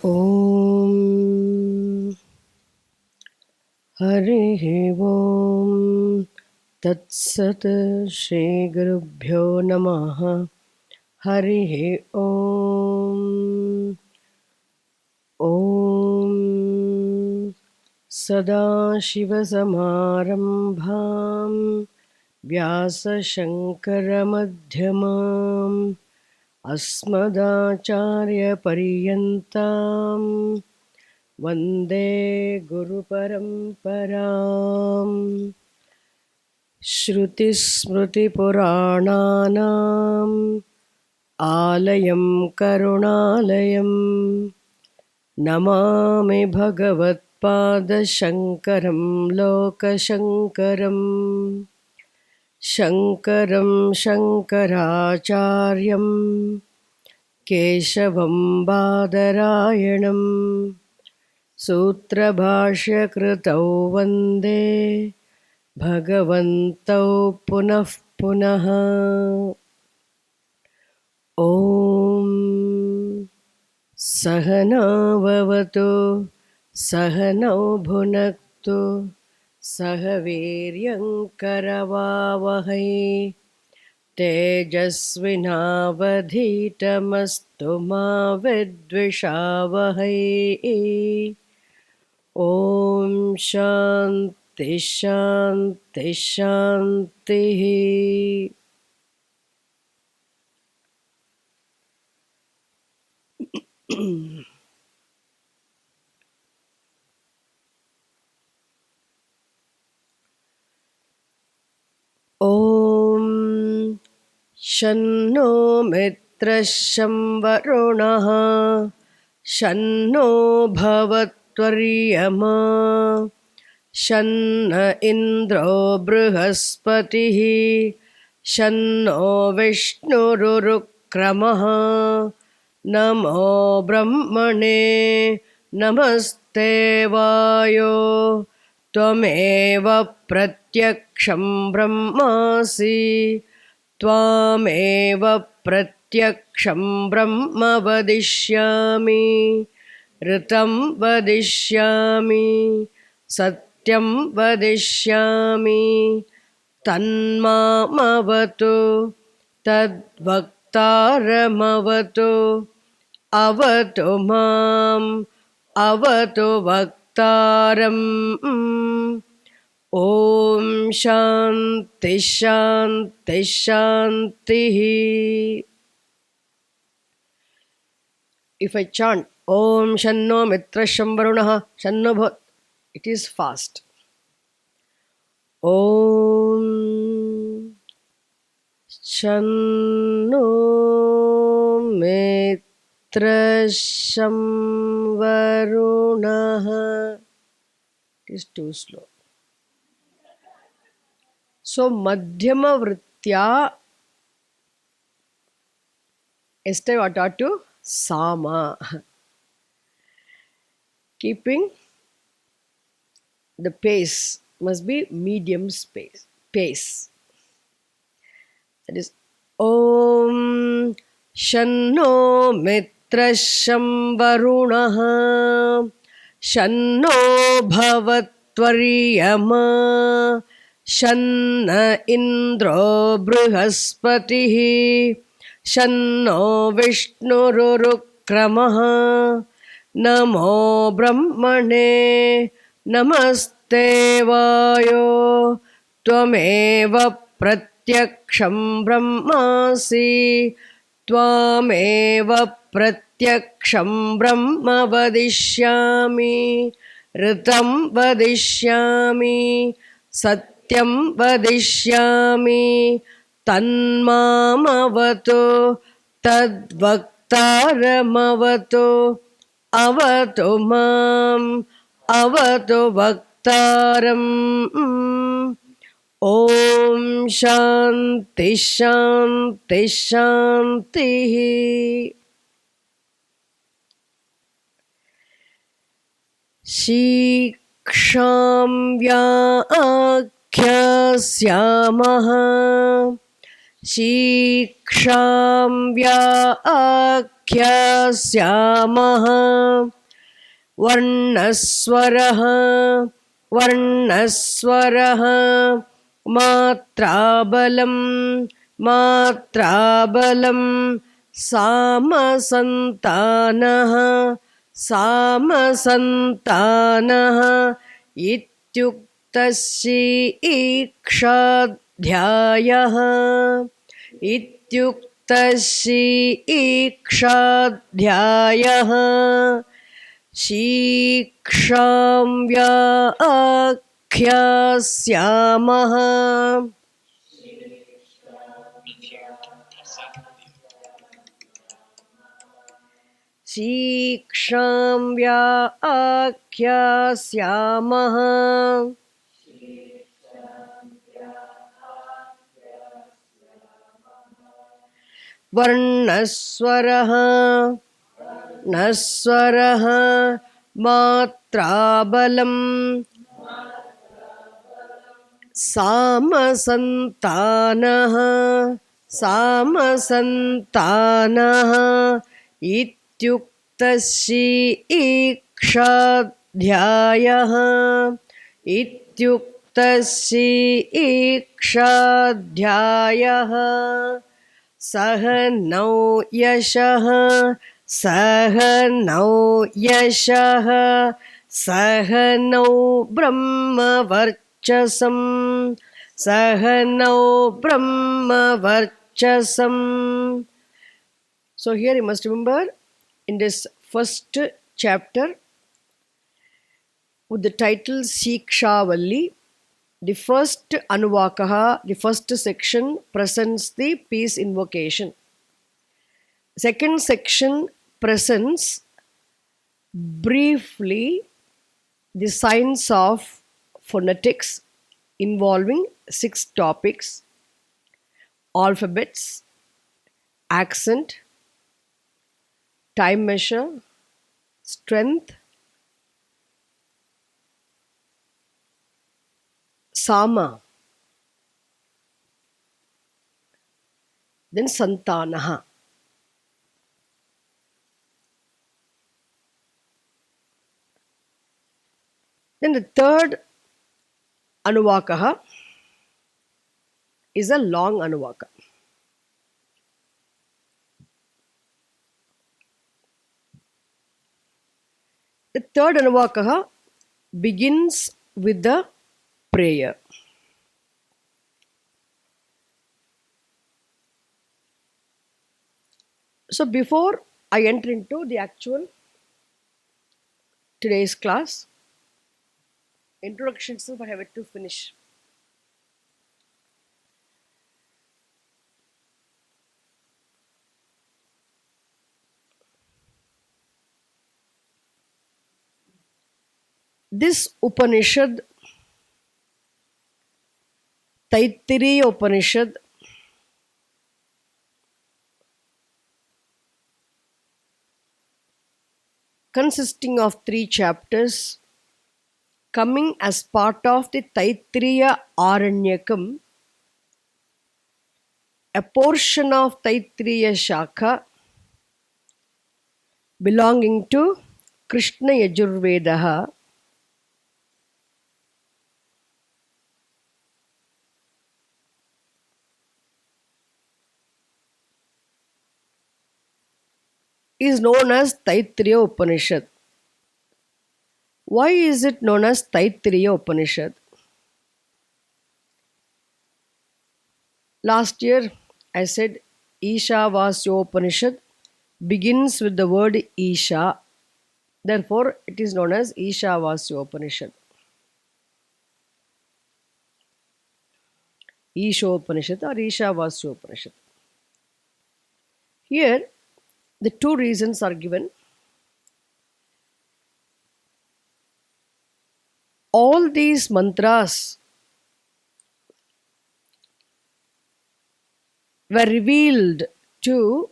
Om Harihi Om Tat Sat Shri Gurubhyo Namaha Harihi Om Om Sadashiva Samarambham Vyasa Shankara Madhyamam Asmadacharya Pariyantam Vande Guru Paramparam Shruti Smriti Purananam Alayam Karunalayam Namami Bhagavatpada Shankaram Lokashankaram Shankaram Shankaracharyam Keshavam Badarayanam Sutra Bhashya Kritau Vande Bhagavantau Punah Punaha Om Sahana Vavatu Sahanau Bhunaktu Sahaviryam Karavavahai Tejasvinavadhitamastu ma vidvishavahai Om Shanti Shanti Shanti. Om Shanno Mitra Shamvarunaha Shanno Bhavatvaryama Shanna Indro Brihaspatihi Shanno Vishnurukramaha Namo Brahmane Namaste Vayo Tvameva Pratyaksham Brahmasi Tvameva Pratyaksham Brahma Vadishyami Ritam Vadishyami Satyam Vadishyami Tanmamavatu Tadvaktaramavatu Avatu Mam Avatu Vaktaram Om Shanti Shanti Shanti. If I chant Om Shanno Mitra Shamvarunaha Shanno Bhavat, it is fast. Om Shanno Mitra Shamvarunaha. It is too slow. So Madhyama Vritya yesterday I taught to Sama. Keeping the pace must be medium pace. That is Om Shanno Mitra Shamvarunaha Shanno Bhavatvaryama Shanna Indro Brihaspatihi Shanno Vishnurukramaha Namo Brahmane Namaste Vayo Tvameva Pratyaksham Brahmasi Tvameva Pratyaksham Brahma Vadishyami Ritam Vadishyami Satyam Vadishyami Tanmamavatu Tadvaktaramavatu Avatu Mam Avatu Vaktaram Om Shanti Shanti Shanti. Shiksham Vyaakhyasyamaha Shiksham Vyaakhyasyamaha Akhyasyaamaha Varnaswaraha Varnaswaraha Matrabalam Matrabalam Samasantanaha Samasantanaha Ityuktasi Ikshadhyayaha Ityuktasi Ikshadhyayaha Shiksham Vyakhyasyaamaha Shiksham Vyakhyasyaamaha Varnaswaraha Naswaraha Matrabalam Samasantanaha Samasantanaha Ityuktasi Ikshadhyayaha Ityuktasi Ikshadhyayaha Sahanau Yashaha Sahanau Yashaha Sahanau Brahma Varchasam Sahanau Brahma Varchasam. So here you must remember, in this first chapter with the title Sikshavalli, the first Anuvakaha, the first section presents the peace invocation. Second section presents briefly the science of phonetics involving 6 topics: alphabets, accent, time measure, strength, sama, then santanaha. Then the third Anuvakaha is a long Anuvaka. The third Anuvakaha begins with the prayer. So before I enter into the actual today's class, introduction itself I have to finish. This Upanishad, Taittiriya Upanishad, consisting of 3 chapters, coming as part of the Taittiriya Aranyakam, a portion of Taittiriya Shakha belonging to Krishna Yajurvedaha, is known as Taittiriya Upanishad. Why is it known as Taittiriya Upanishad? Last year I said Ishavasya Upanishad begins with the word Isha. Therefore, it is known as Ishavasya Upanishad. Ishopanishad or Ishavasya Upanishad. Here, the 2 reasons are given. All these mantras were revealed to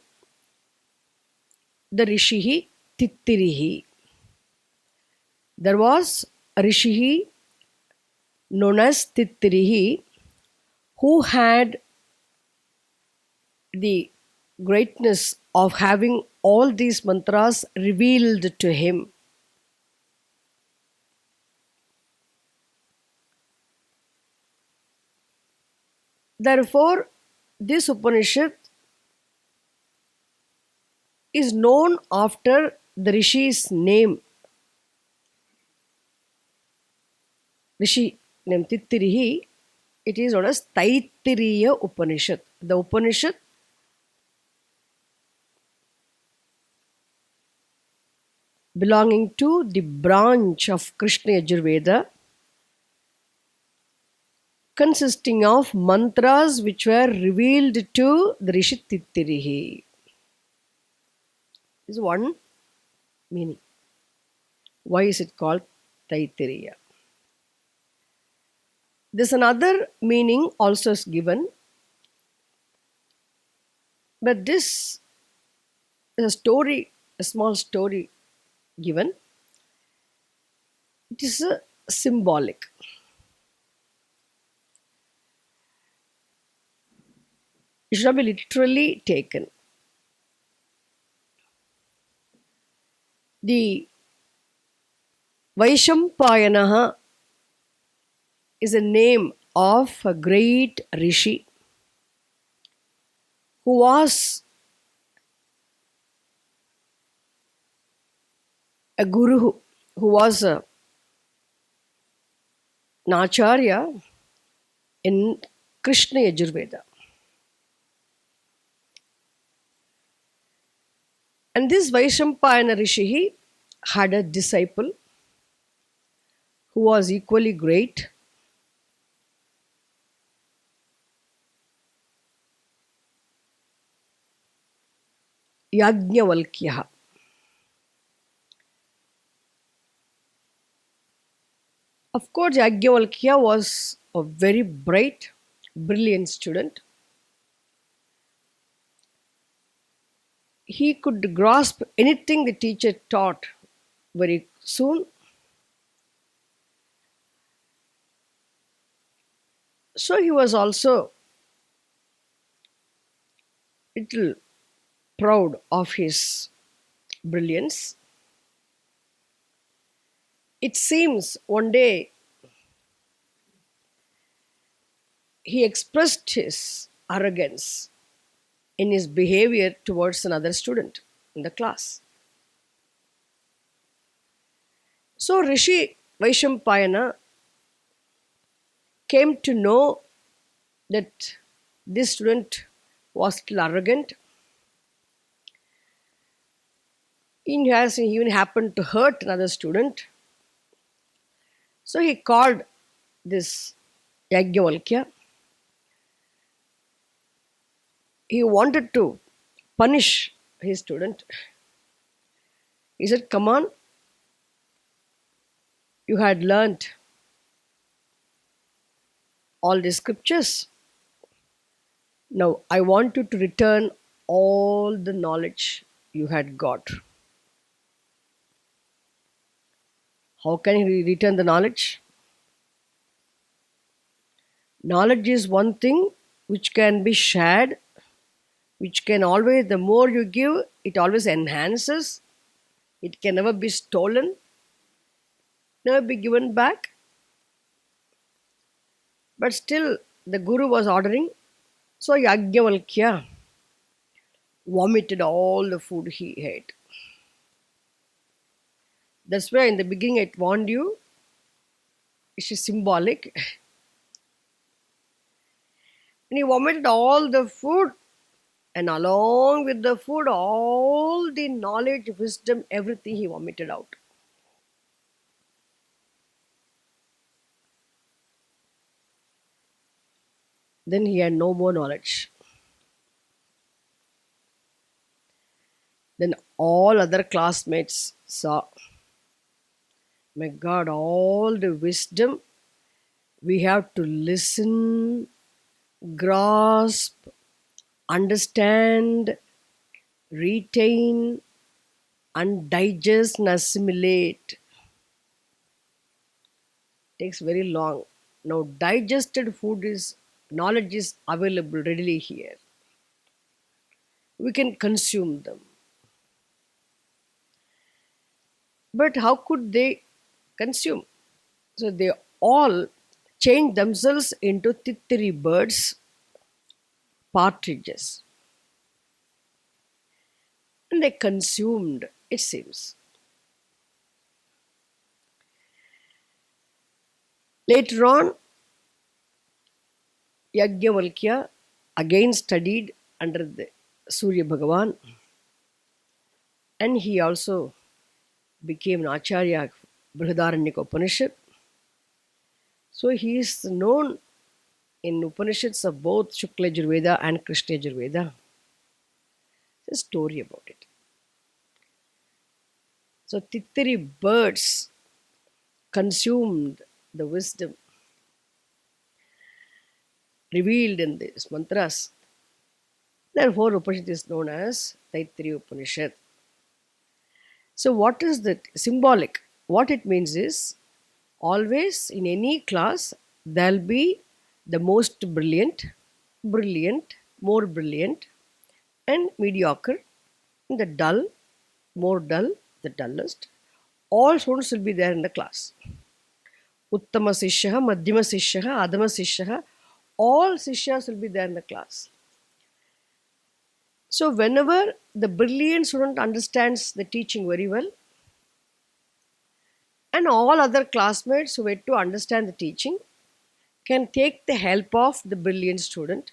the Rishihi Taittirihi. There was a Rishihi known as Taittirihi who had the greatness of having all these mantras revealed to him. Therefore, this Upanishad is known after the Rishi's name. Rishi named Taittiriya, it is known as Taittiriya Upanishad. The Upanishad belonging to the branch of Krishna Yajurveda, consisting of mantras which were revealed to the Rishi Taittiriya. This is one meaning. Why is it called Taittiriya? There's another meaning also is given, but this is a story, a small story given. It is a symbolic. It should not be literally taken. The Vaishampayanaha is a name of a great rishi who was a guru, who was an acharya in Krishna Yajurveda. And this Vaishampayana Rishi had a disciple who was equally great. Yajnavalkya. Of course, Yajnavalkya was a very bright, brilliant student. He could grasp anything the teacher taught very soon. So he was also little proud of his brilliance. It seems one day he expressed his arrogance in his behavior towards another student in the class. So Rishi Vaishampayana came to know that this student was still arrogant. He has even happened to hurt another student. So he called this Yajnavalkya. He wanted to punish his student. He said, "Come on, you had learnt all the scriptures. Now I want you to return all the knowledge you had got." How can he return the knowledge? Knowledge is one thing which can be shared, which can always, the more you give, it always enhances. It can never be stolen, never be given back. But still, the Guru was ordering. So Yajnavalkya vomited all the food he ate. That's why in the beginning I warned you, it is symbolic. And he vomited all the food, and along with the food, all the knowledge, wisdom, everything he vomited out. Then he had no more knowledge. Then all other classmates saw, my God, all the wisdom, we have to listen, grasp, understand, retain, and digest and assimilate. Takes very long. Now digested food is, knowledge is available readily here. We can consume them. But how could they consume? So they all changed themselves into tittiri birds, partridges, and they consumed, it seems. Later on, Yajnavalkya again studied under the Surya Bhagavan, and he also became an Acharya of Brihadaranyaka Upanishad. So he is known in Upanishads of both Shukla Yajurveda and Krishna Yajurveda. There's a story about it. So Tittiri birds consumed the wisdom revealed in these mantras. Therefore, Upanishad is known as Taittiriya Upanishad. So, what is that symbolic? What it means is always in any class there'll be the most brilliant, brilliant, more brilliant, and mediocre, and the dull, more dull, the dullest. All students will be there in the class. Uttama Sishyaha, Madhyama Sishyaha, Adama Sishyaha, all Sishyas will be there in the class. So, whenever the brilliant student understands the teaching very well, and all other classmates who were to understand the teaching can take the help of the brilliant student,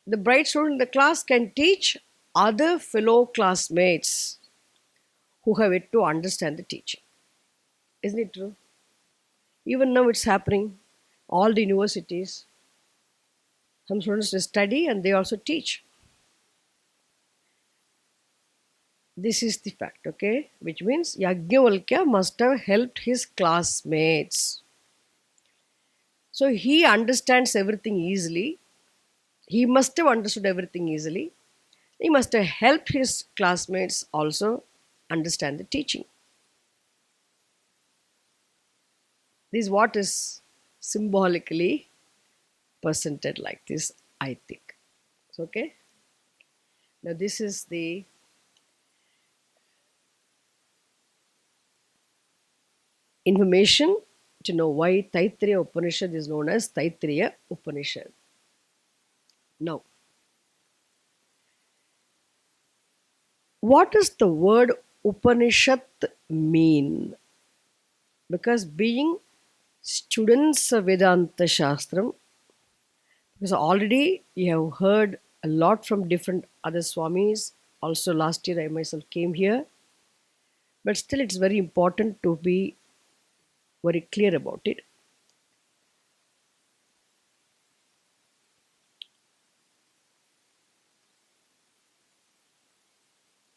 the bright student in the class can teach other fellow classmates who have yet to understand the teaching. Isn't it true? Even now it's happening. All the universities, some students they study and they also teach. This is the fact, okay? Which means Yajnavalkya must have helped his classmates. So he understands everything easily. He must have understood everything easily. He must have helped his classmates also understand the teaching. This is what is symbolically presented like this, I think. So, okay. Now this is the information to know why Taittiriya Upanishad is known as Taittiriya Upanishad. Now, what does the word Upanishad mean? Because being students of Vedanta Shastram, because already you have heard a lot from different other Swamis. Also, last year I myself came here, but still it's very important to be very clear about it.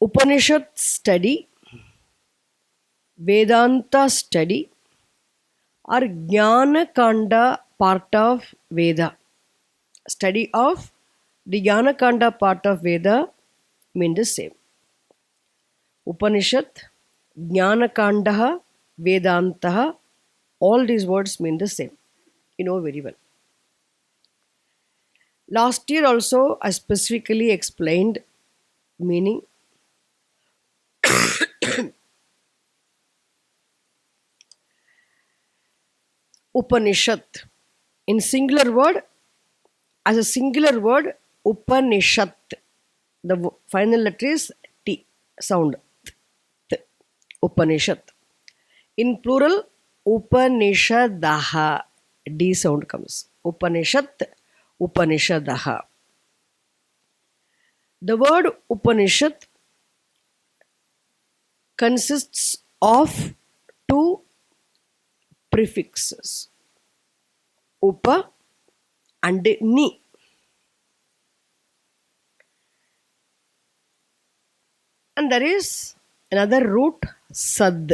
Upanishad study, Vedanta study are Jnana Kanda part of Veda. Study of the Jnana Kanda part of Veda mean the same. Upanishad, Jnana Kandaha, Vedantaha, all these words mean the same. You know very well. Last year also I specifically explained meaning. Upanishad. In singular word, as a singular word, Upanishad. The final letter is T sound. Th. Upanishad. In plural, Upanishadaha. D sound comes. Upanishad, Upanishadaha. The word Upanishad consists of two prefixes, Upa and Ni. And there is another root, Sad.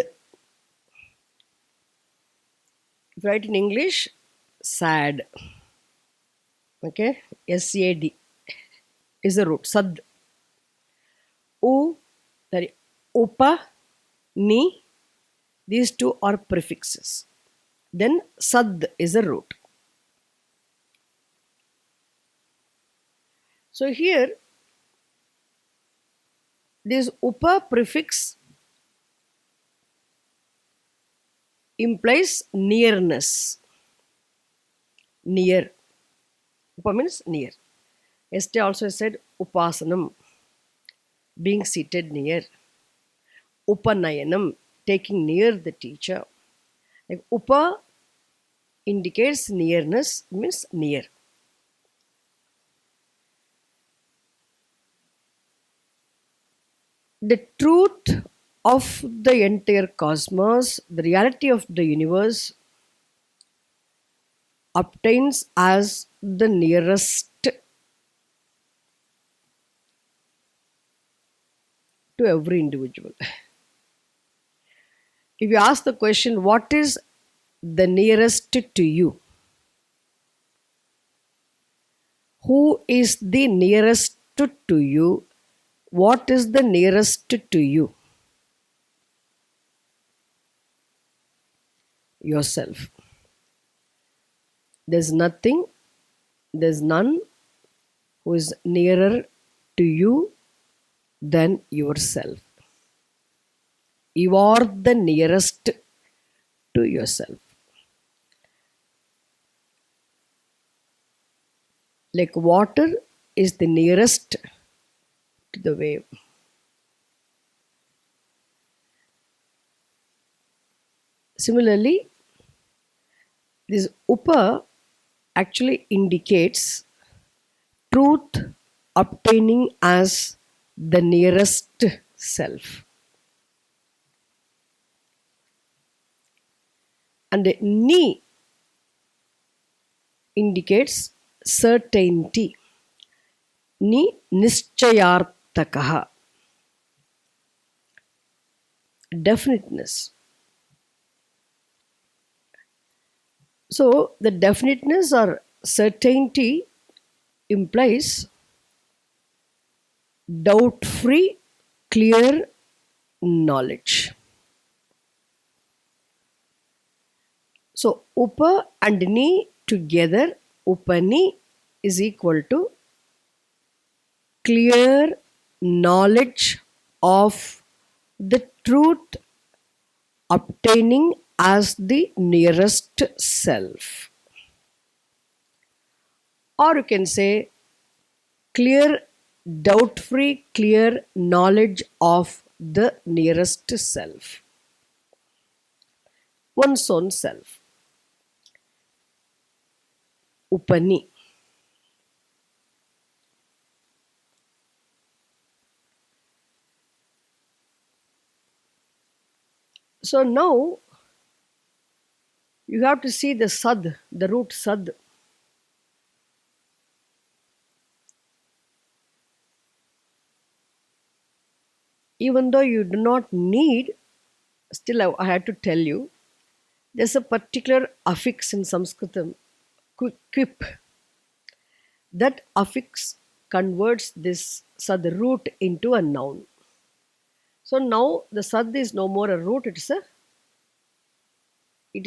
If you write in English, sad. Okay, SAD is the root, Sad. U, sorry, Upa, Ni, these two are prefixes. Then Sad is a root. So here, this Upa prefix implies nearness. Near. Upa means near. Yesterday also I said upasanam, being seated near. Upanayanam, taking near the teacher. Like upa indicates nearness, means near. The truth of the entire cosmos, the reality of the universe, obtains as the nearest to every individual. If you ask the question, what is the nearest to you? Who is the nearest to you? What is the nearest to you? Yourself. There's nothing, there's none who is nearer to you than yourself. You are the nearest to yourself. Like water is the nearest to the wave. Similarly, this upa actually indicates truth obtaining as the nearest self. And the ni indicates certainty. Ni nischayartakaha, definiteness. So the definiteness or certainty implies doubt-free, clear knowledge. So upa and ni together, upani is equal to clear knowledge of the truth obtaining as the nearest self. Or you can say clear, doubt free, clear knowledge of the nearest self, one's own self. Upani. So now you have to see the sad, the root sad. Even though you do not need, still I had to tell you, there's a particular affix in Sanskritam, quip. That affix converts this sad root into a noun. So now the sad is no more a root, it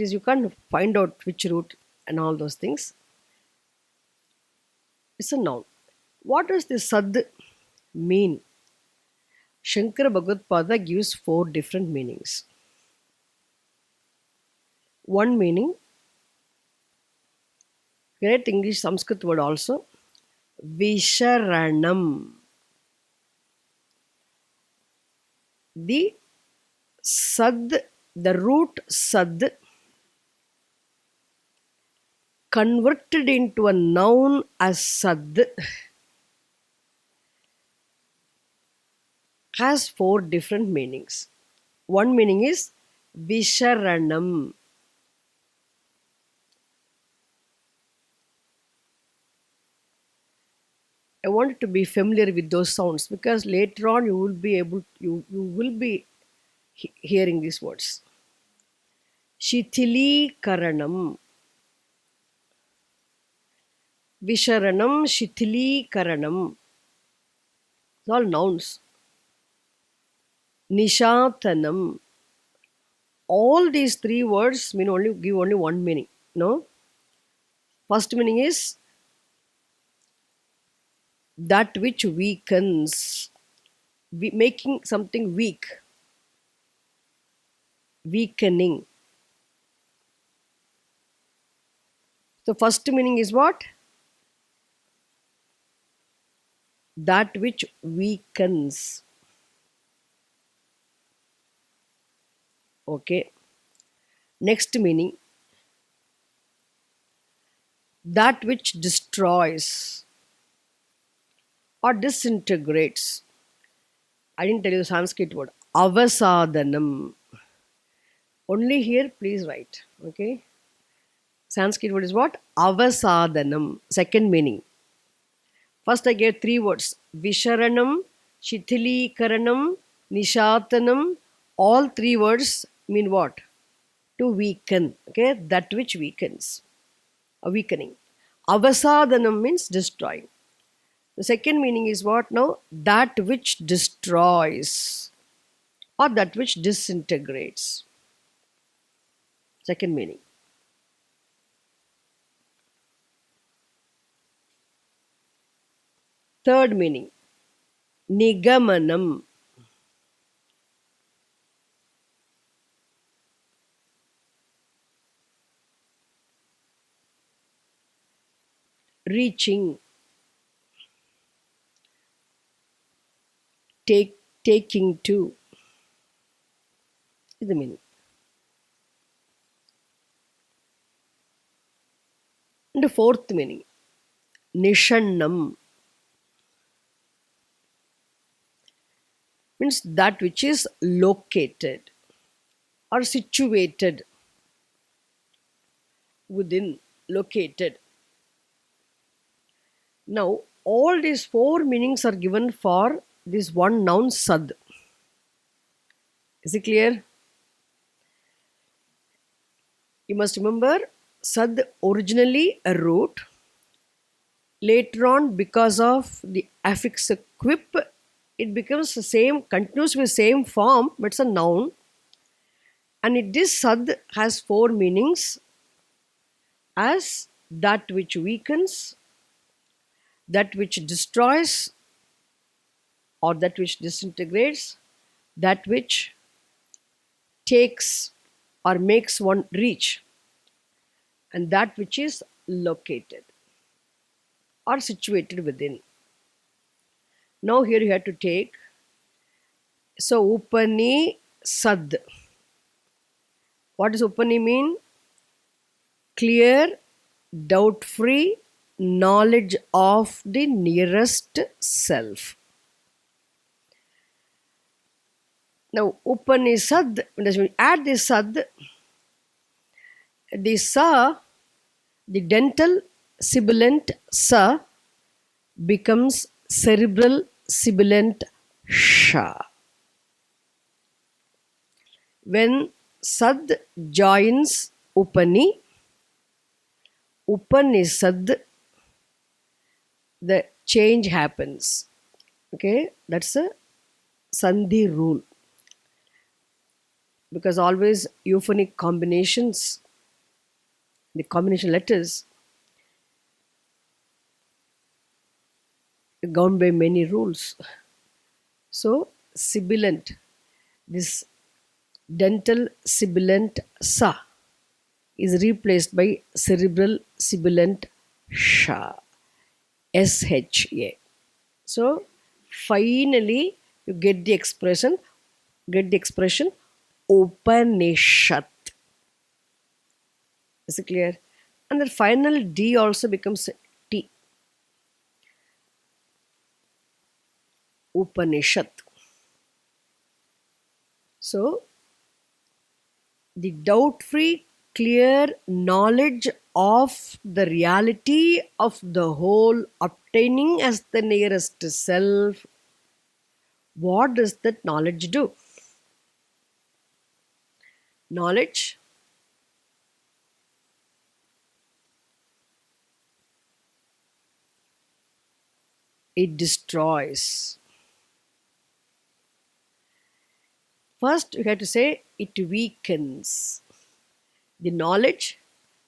is you can't find out which root and all those things. It's a noun. What does this sad mean? Shankara Bhagavad gives 4 different meanings. One meaning, great English Sanskrit word also, Visharanam. The sad, the root sad converted into a noun as sad has 4 different meanings. One meaning is Visharanam. I want you to be familiar with those sounds because later on you will be able you will be hearing these words. Shithili Karanam. Visharanam, Shithili Karanam. It's all nouns. Nishatanam. All these 3 words give only one meaning. No? First meaning is that which weakens, making something weak, weakening. The first meaning is what? That which weakens. Okay. Next meaning, that which destroys or disintegrates. I didn't tell you the Sanskrit word. Avasadanam. Only here, please write. Okay. Sanskrit word is what? Avasadanam. Second meaning. First, I gave three words: Visharanam, Shithilikaranam, Nishatanam. All three words mean what? To weaken. Okay, that which weakens. A weakening. Avasadanam means destroying. The second meaning is what now? That which destroys or that which disintegrates. Second meaning. Third meaning. Nigamanam. Reaching. Taking to is the meaning. And the fourth meaning, Nishannam, means that which is located or situated within, located. Now, all these four meanings are given for this one noun sad. Is it clear? You must remember sad originally a root. Later on, because of the affix quip, it becomes the same, continues with same form, but it's a noun. And this sad has four meanings as that which weakens, that which destroys or that which disintegrates, that which takes or makes one reach, and that which is located or situated within. Now here you have to take, so Upani Sad. What does Upani mean? Clear, doubt-free knowledge of the nearest self. Now Upanishad, when we add this Sad, the Sa, the dental sibilant Sa becomes cerebral sibilant Sha. When Sad joins Upani, Upanishad, the change happens. Okay, that's a Sandhi rule. Because always euphonic combinations, the combination letters, are governed by many rules. So, sibilant, this dental sibilant Sa is replaced by cerebral sibilant Sha, SHA. So, finally, you get the expression Upanishad. Is it clear? And the final D also becomes T. Upanishad. So, the doubt-free, clear knowledge of the reality of the whole obtaining as the nearest self. What does that knowledge do? Knowledge it destroys. First, you have to say it weakens. The knowledge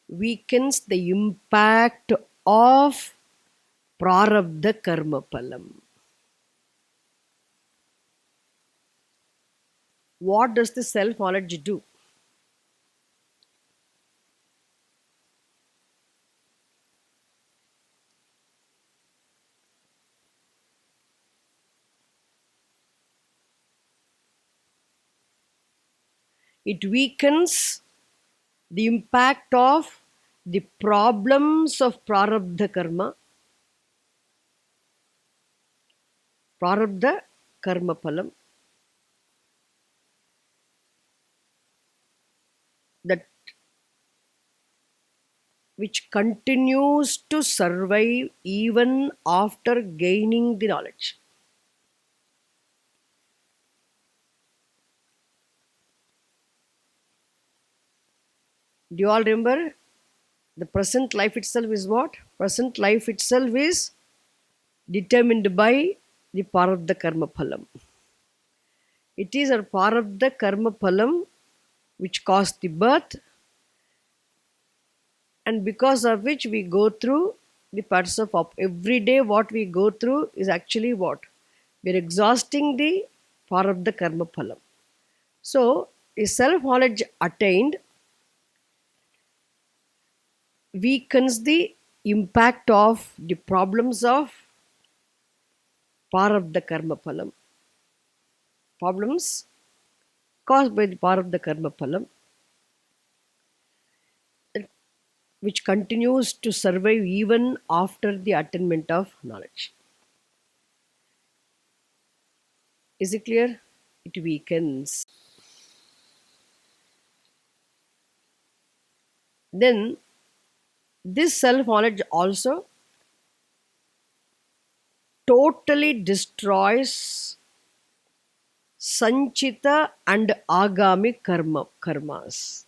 weakens the impact of prarabdha karma palam. What does the self knowledge do? It weakens the impact of the problems of prarabdha karma, prarabdha karma phalam, that which continues to survive even after gaining the knowledge. Do you all remember? The present life itself is what? Present life itself is determined by the prarabdha karma phalam. It is our prarabdha karma phalam which caused the birth, and because of which we go through the parts of every day. What we go through is actually what? We are exhausting the prarabdha karma phalam. So, a self knowledge attained weakens the impact of the problems of prarabdha karma phalam. Problems caused by the prarabdha karma phalam, which continues to survive even after the attainment of knowledge. Is it clear? It weakens. Then this self knowledge also totally destroys sanchita and agami karmas.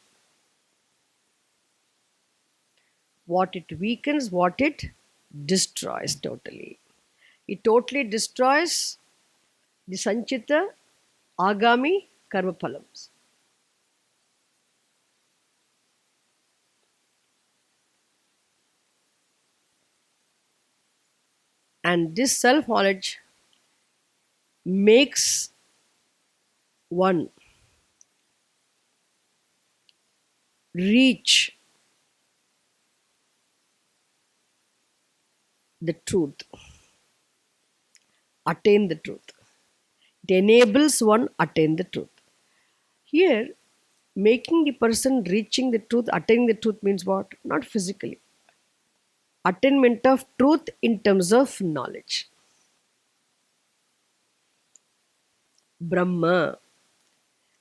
What it weakens, what it destroys totally. It totally destroys the sanchita agami karma phalams. And this self knowledge makes one reach the truth, attain the truth. It enables one attain the truth. Here, making the person reaching the truth, attaining the truth means what? Not physically. Attainment of truth in terms of knowledge. Brahma.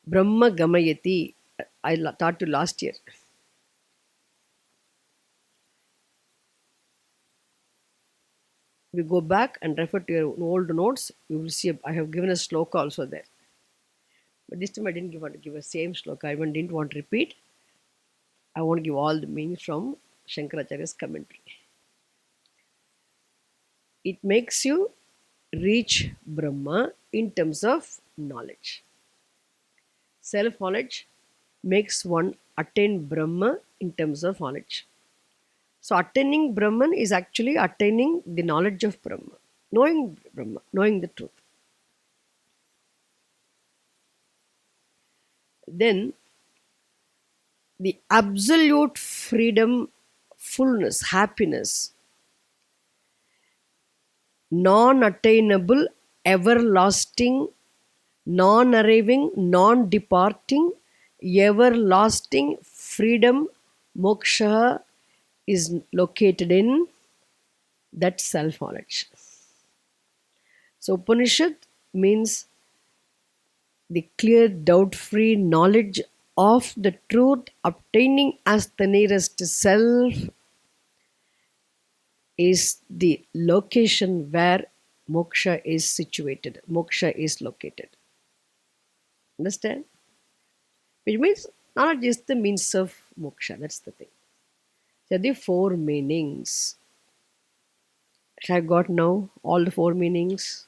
Brahma Gamayati. I taught you last year. We go back and refer to your old notes. You will see I have given a sloka also there. But this time I didn't want to give a same sloka. I didn't want to repeat. I want to give all the meaning from Shankaracharya's commentary. It makes you reach Brahma in terms of knowledge. Self knowledge makes one attain Brahma in terms of knowledge. So, attaining Brahman is actually attaining the knowledge of Brahma, knowing Brahma, knowing the truth. Then, the absolute freedom, fullness, happiness, non attainable, everlasting, non arriving, non departing, everlasting freedom, moksha is located in that self knowledge. So, Upanishad means the clear, doubt free knowledge of the truth, obtaining as the nearest self, is the location where moksha is situated, moksha is located. Understand? Which means knowledge is the means of moksha, that's the thing. So, the four meanings. Have got now all the four meanings?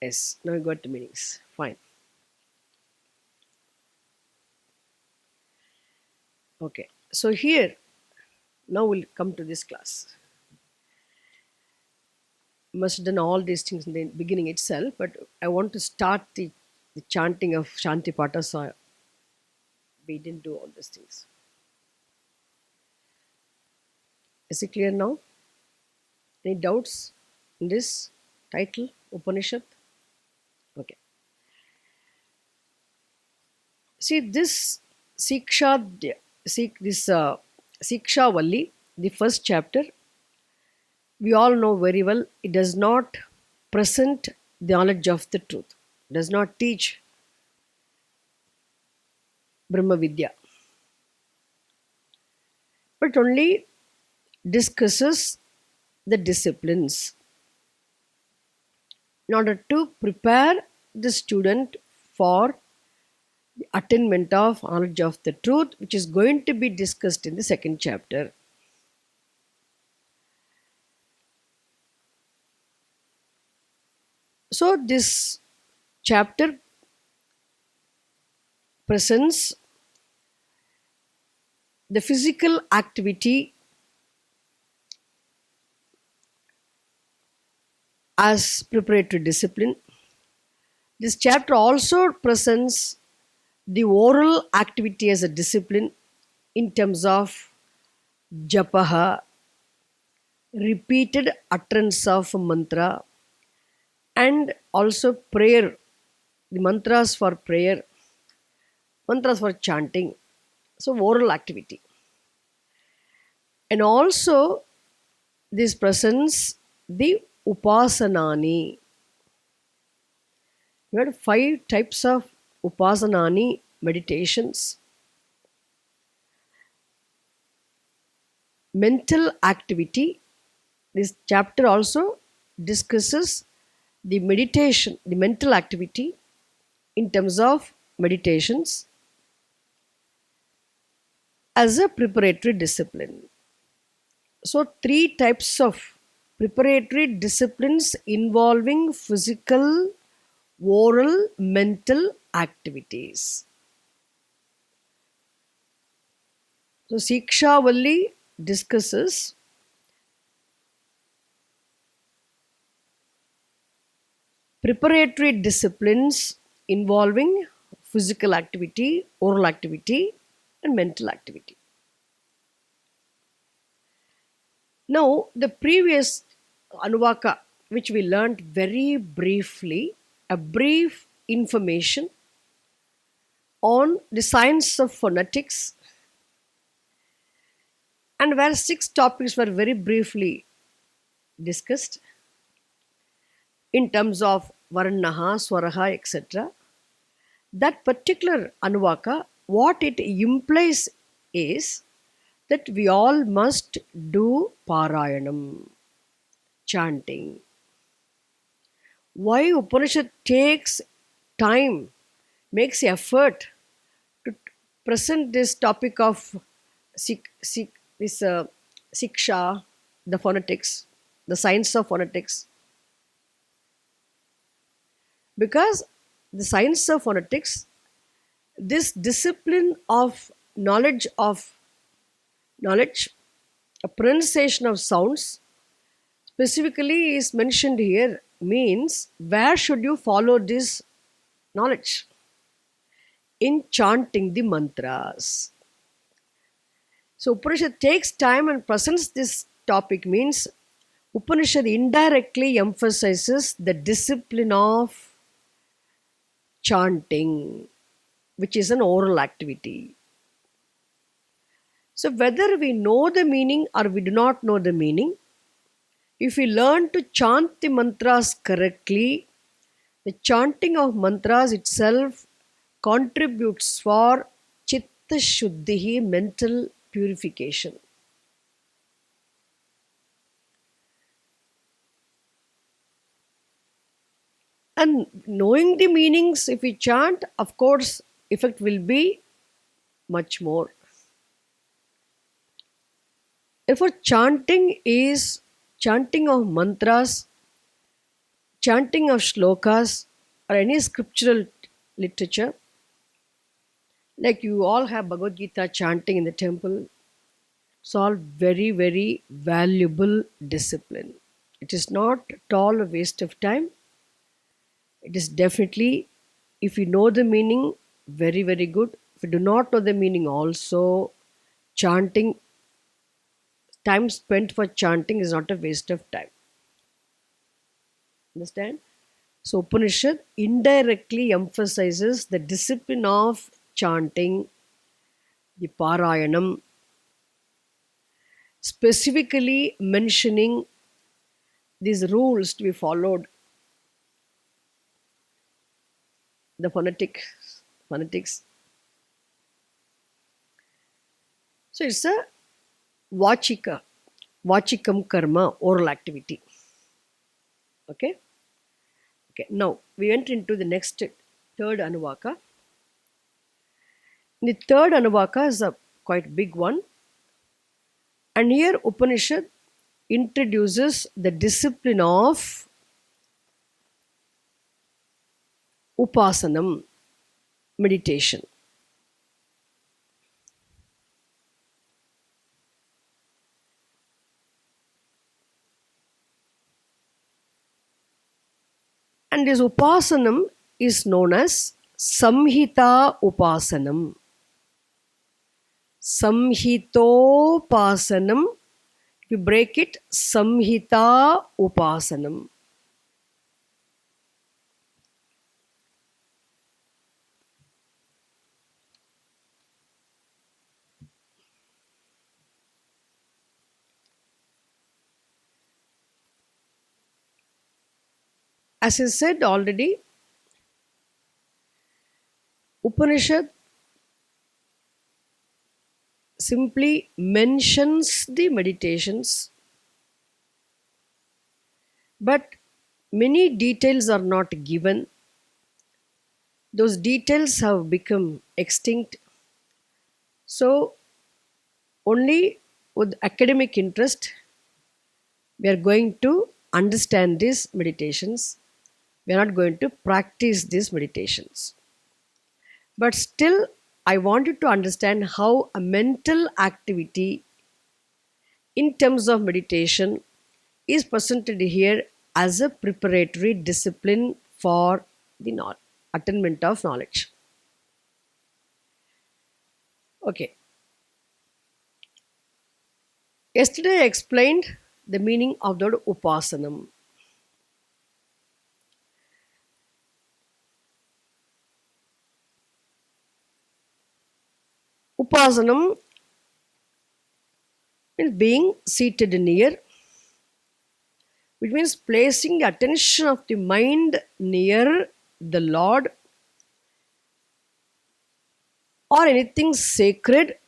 Yes, now I got the meanings. Fine. Okay. So here, now we'll come to this class. Must have done all these things in the beginning itself, but I want to start the chanting of Shanti Pata, so we didn't do all these things. Is it clear now? Any doubts in this title, Upanishad? Okay. See this Siksha, this Siksha Valli, the first chapter, we all know very well, it does not present the knowledge of the truth, does not teach Brahma Vidya, but only discusses the disciplines in order to prepare the student for the attainment of knowledge of the truth, which is going to be discussed in the second chapter. So, this chapter presents the physical activity as preparatory discipline. This chapter also presents the oral activity as a discipline in terms of japaha, repeated utterance of mantra, and also prayer, the mantras for prayer, mantras for chanting. So, oral activity. And also, this presents the upasanani. You had 5 types of upasanani meditations. Mental activity. This chapter also discusses the meditation, the mental activity in terms of meditations as a preparatory discipline. So, 3 types of preparatory disciplines involving physical, oral, mental activities. So, Siksha Valli discusses preparatory disciplines involving physical activity, oral activity, and mental activity. Now, the previous Anuvaka, which we learnt very briefly, a brief information on the science of phonetics, and where 6 topics were very briefly discussed in terms of Varnaha, Swaraha, etc. That particular Anuvaka, what it implies is that we all must do Parayanam, chanting. Why Upanishad takes time, makes effort to present this topic of this Siksha, the phonetics, the science of phonetics? Because the science of phonetics, this discipline of knowledge, a pronunciation of sounds, specifically is mentioned here, means where should you follow this knowledge? In chanting the mantras. So Upanishad takes time and presents this topic, means Upanishad indirectly emphasizes the discipline of chanting, which is an oral activity. So whether we know the meaning or we do not know the meaning, if we learn to chant the mantras correctly, the chanting of mantras itself contributes for chitta shuddhi, mental purification. And knowing the meanings, if we chant, of course, effect will be much more. Therefore, chanting is chanting of mantras, chanting of shlokas, or any scriptural literature. Like you all have Bhagavad Gita chanting in the temple. It's all very, very valuable discipline. It is not at all a waste of time. It is definitely, if you know the meaning, very, very good. If you do not know the meaning also, chanting, time spent for chanting is not a waste of time. Understand? So Upanishad indirectly emphasizes the discipline of chanting, the Parayanam, specifically mentioning these rules to be followed, the phonetics. So it's a vachika, vachikam karma, oral activity. Okay? Okay. Now we enter into the next third anuvaka. The third anuvaka is a quite big one. And here Upanishad introduces the discipline of upasanam, meditation. And this upasanam is known as samhita upasanam. Samhitopasanam, you break it, samhita upasanam. As I said already, Upanishad simply mentions the meditations, but many details are not given. Those details have become extinct. So, only with academic interest, we are going to understand these meditations. We are not going to practice these meditations. But still, I want you to understand how a mental activity in terms of meditation is presented here as a preparatory discipline for the attainment of knowledge. Okay. Yesterday I explained the meaning of the word upasanam. Upasanam means being seated near, which means placing attention of the mind near the Lord or anything sacred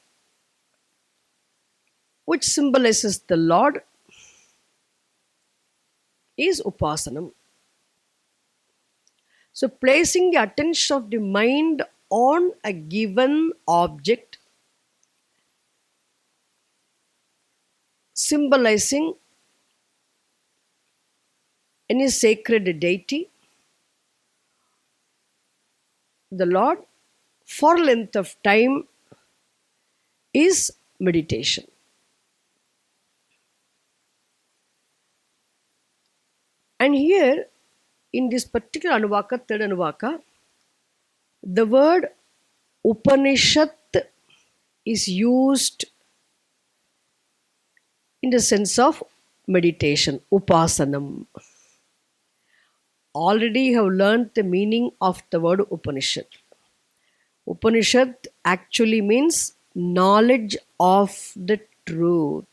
which symbolizes the Lord is upasanam. So placing the attention of the mind on a given object symbolizing any sacred deity, the Lord, for length of time is meditation. And here, in this particular Anuvaka, third Anuvaka, the word Upanishad is used in the sense of meditation, Upasanam. Already you have learned the meaning of the word Upanishad. Upanishad actually means knowledge of the truth,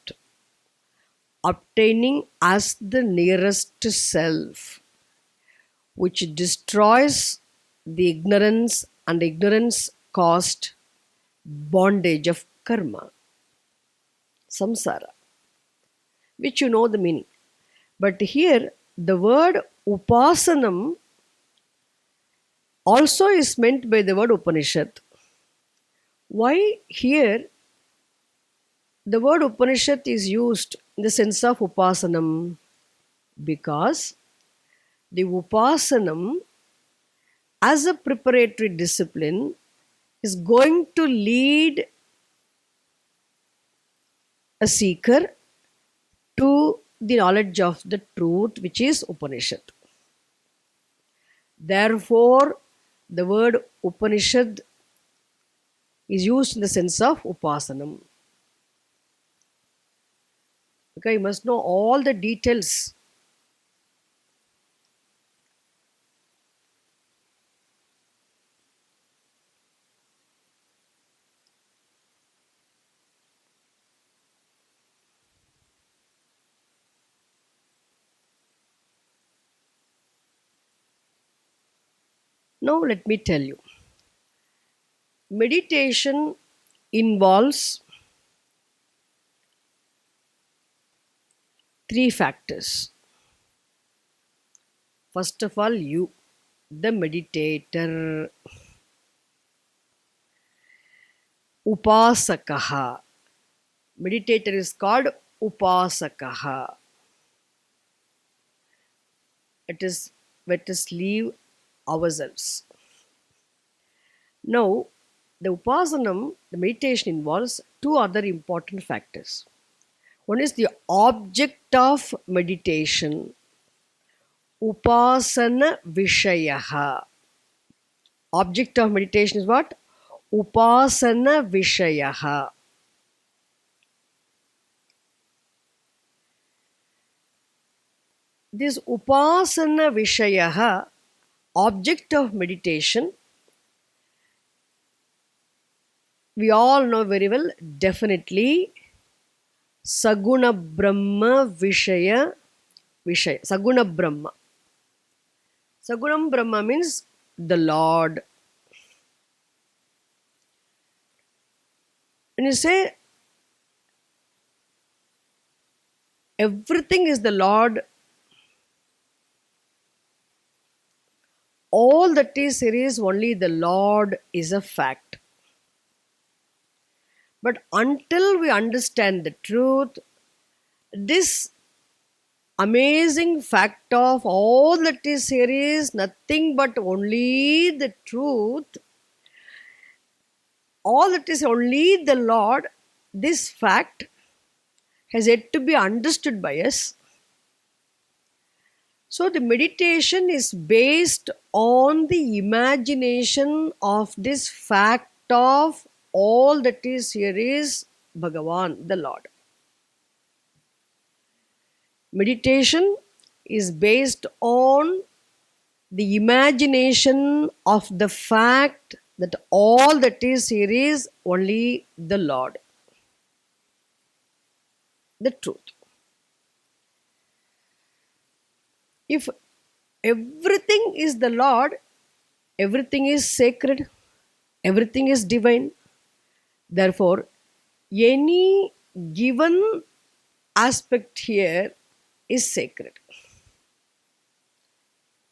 obtaining as the nearest self, which destroys the ignorance, and ignorance caused bondage of karma, samsara, which you know the meaning. But here, the word upasanam also is meant by the word Upanishad. Why here the word Upanishad is used in the sense of upasanam? Because the upasanam as a preparatory discipline is going to lead a seeker to the knowledge of the truth, which is Upanishad. Therefore, the word Upanishad is used in the sense of upasanam. Okay, you must know all the details Now, let me tell you, meditation involves three factors. First of all, you, the meditator, upasakaha. Meditator is called upasakaha. Let us leave ourselves. Now, the upasanam, the meditation involves two other important factors. One is the object of meditation, upasana vishayaha. Object of meditation is what? Upasana vishayaha. This upasana vishayaha, object of meditation, we all know very well, definitely Saguna Brahma Vishaya. Saguna Brahma. Sagunam Brahma means the Lord. When you say everything is the Lord, all that is there is only the Lord is a fact. But until we understand the truth, this amazing fact of all that is here is nothing but only the truth, all that is only the Lord, this fact has yet to be understood by us. So the meditation is based on the imagination of this fact of all that is here is Bhagavan, the Lord. Meditation is based on the imagination of the fact that all that is here is only the Lord, the truth. If everything is the Lord, everything is sacred, everything is divine. Therefore, any given aspect here is sacred.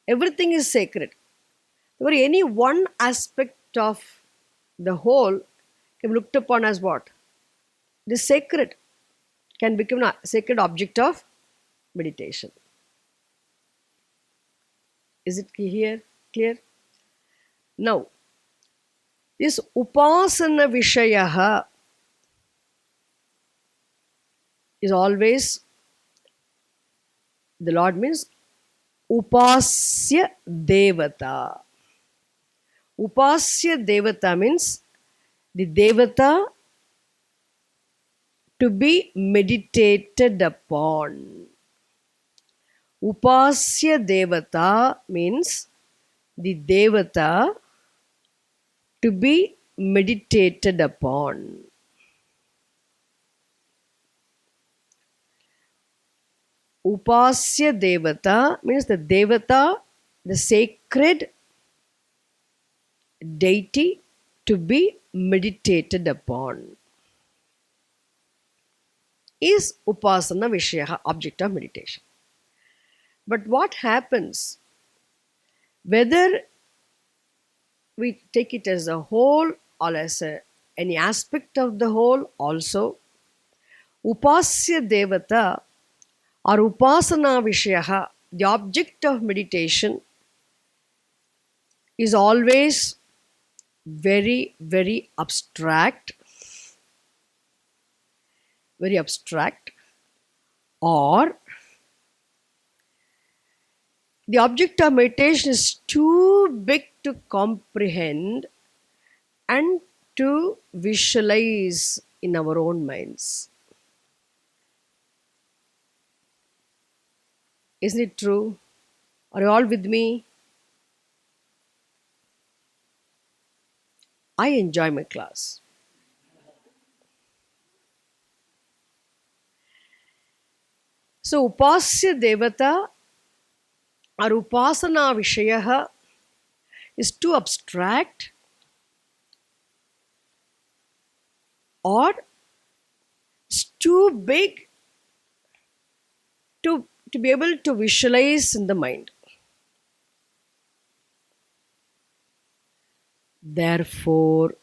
Everything is sacred. Therefore, any one aspect of the whole can be looked upon as what? The sacred can become a sacred object of meditation. Is it here clear? Now, this upasana vishayaha is always, the Lord means upasya devata. Upasya devata means the devata to be meditated upon. Upasya devata means the devata to be meditated upon. Upasya devata means the devata, the sacred deity to be meditated upon is upasana vishaya, object of meditation. But what happens, whether we take it as a whole or as any aspect of the whole also, upasya devata or upasana vishaya, the object of meditation, is always very, very abstract, or the object of meditation is too big to comprehend and to visualize in our own minds. Isn't it true? Are you all with me? I enjoy my class. So, upasya devata or upasana vishayaha is too abstract, or it's too big to be able to visualize in the mind. Therefore,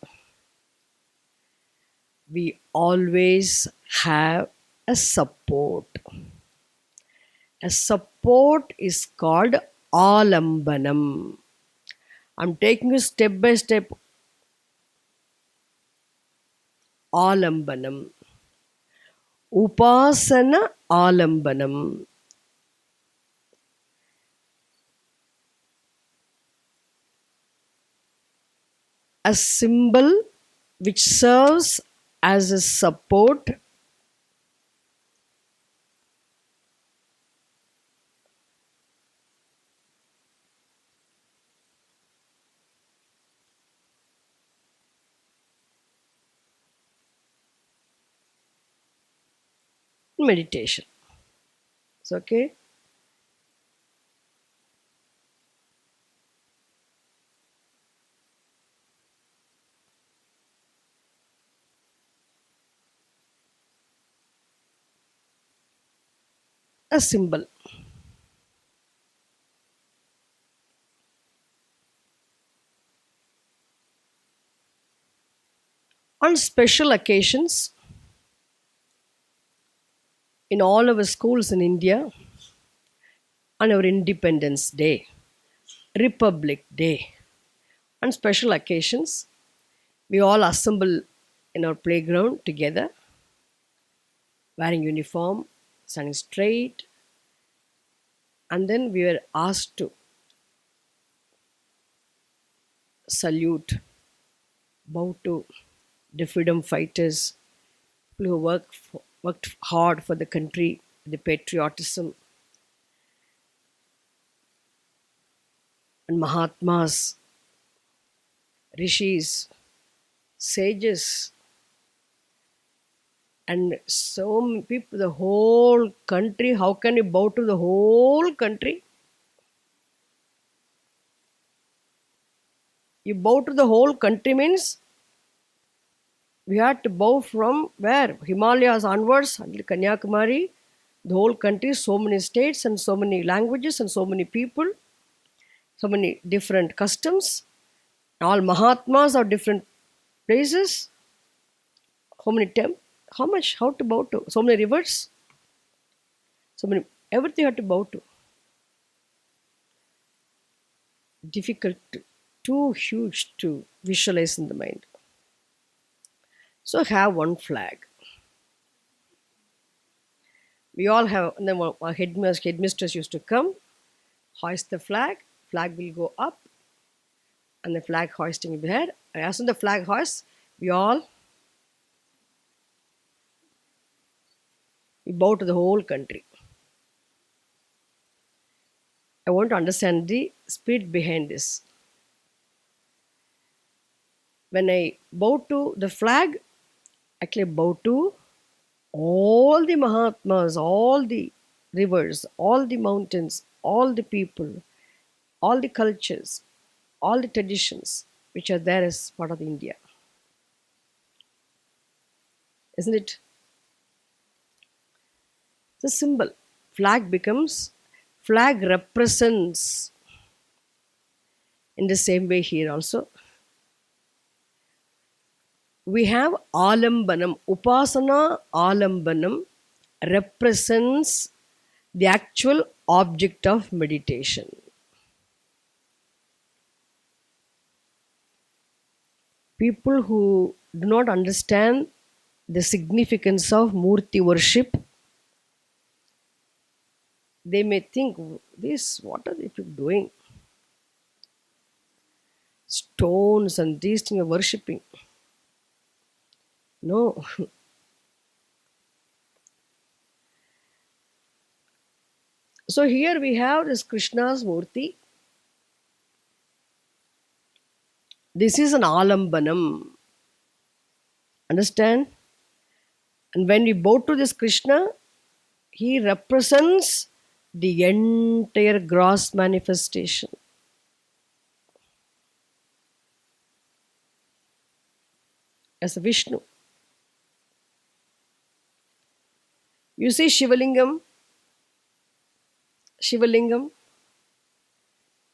we always have a support. A support is called alambanam. I'm taking you step by step. Alambanam. Upasana alambanam. A symbol which serves as a support in meditation. It's okay. A symbol. On special occasions, in all our schools in India, on our Independence Day, Republic Day, on special occasions, we all assemble in our playground together, wearing uniform, standing straight, and then we were asked to salute, bow to the freedom fighters, people who worked hard for the country, the patriotism, and Mahatmas, rishis, sages, and so many people, the whole country. How can you bow to the whole country? You bow to the whole country means we had to bow from where? Himalayas onwards until Kanyakumari, the whole country, so many states and so many languages and so many people, so many different customs. All Mahatmas of different places. How many how much? How to bow to? So many rivers. So many, everything had to bow to. Difficult, too huge to visualize in the mind. So have one flag. We all have, and then our headmistress used to come, hoist the flag will go up, and the flag hoisting will be there. And as soon the flag hoists, we bow to the whole country. I want to understand the spirit behind this. When I bow to the flag, actually bow to all the Mahatmas, all the rivers, all the mountains, all the people, all the cultures, all the traditions which are there as part of India. Isn't it? The symbol. Flag represents in the same way here also. We have alambanam. Upasana alambanam represents the actual object of meditation. People who do not understand the significance of Murti worship, they may think, what are they doing? Stones and these things are worshipping. No. So here we have this Krishna's Murti. This is an alambanam. Understand? And when we bow to this Krishna, he represents the entire gross manifestation. as a Vishnu. You see Shivalingam,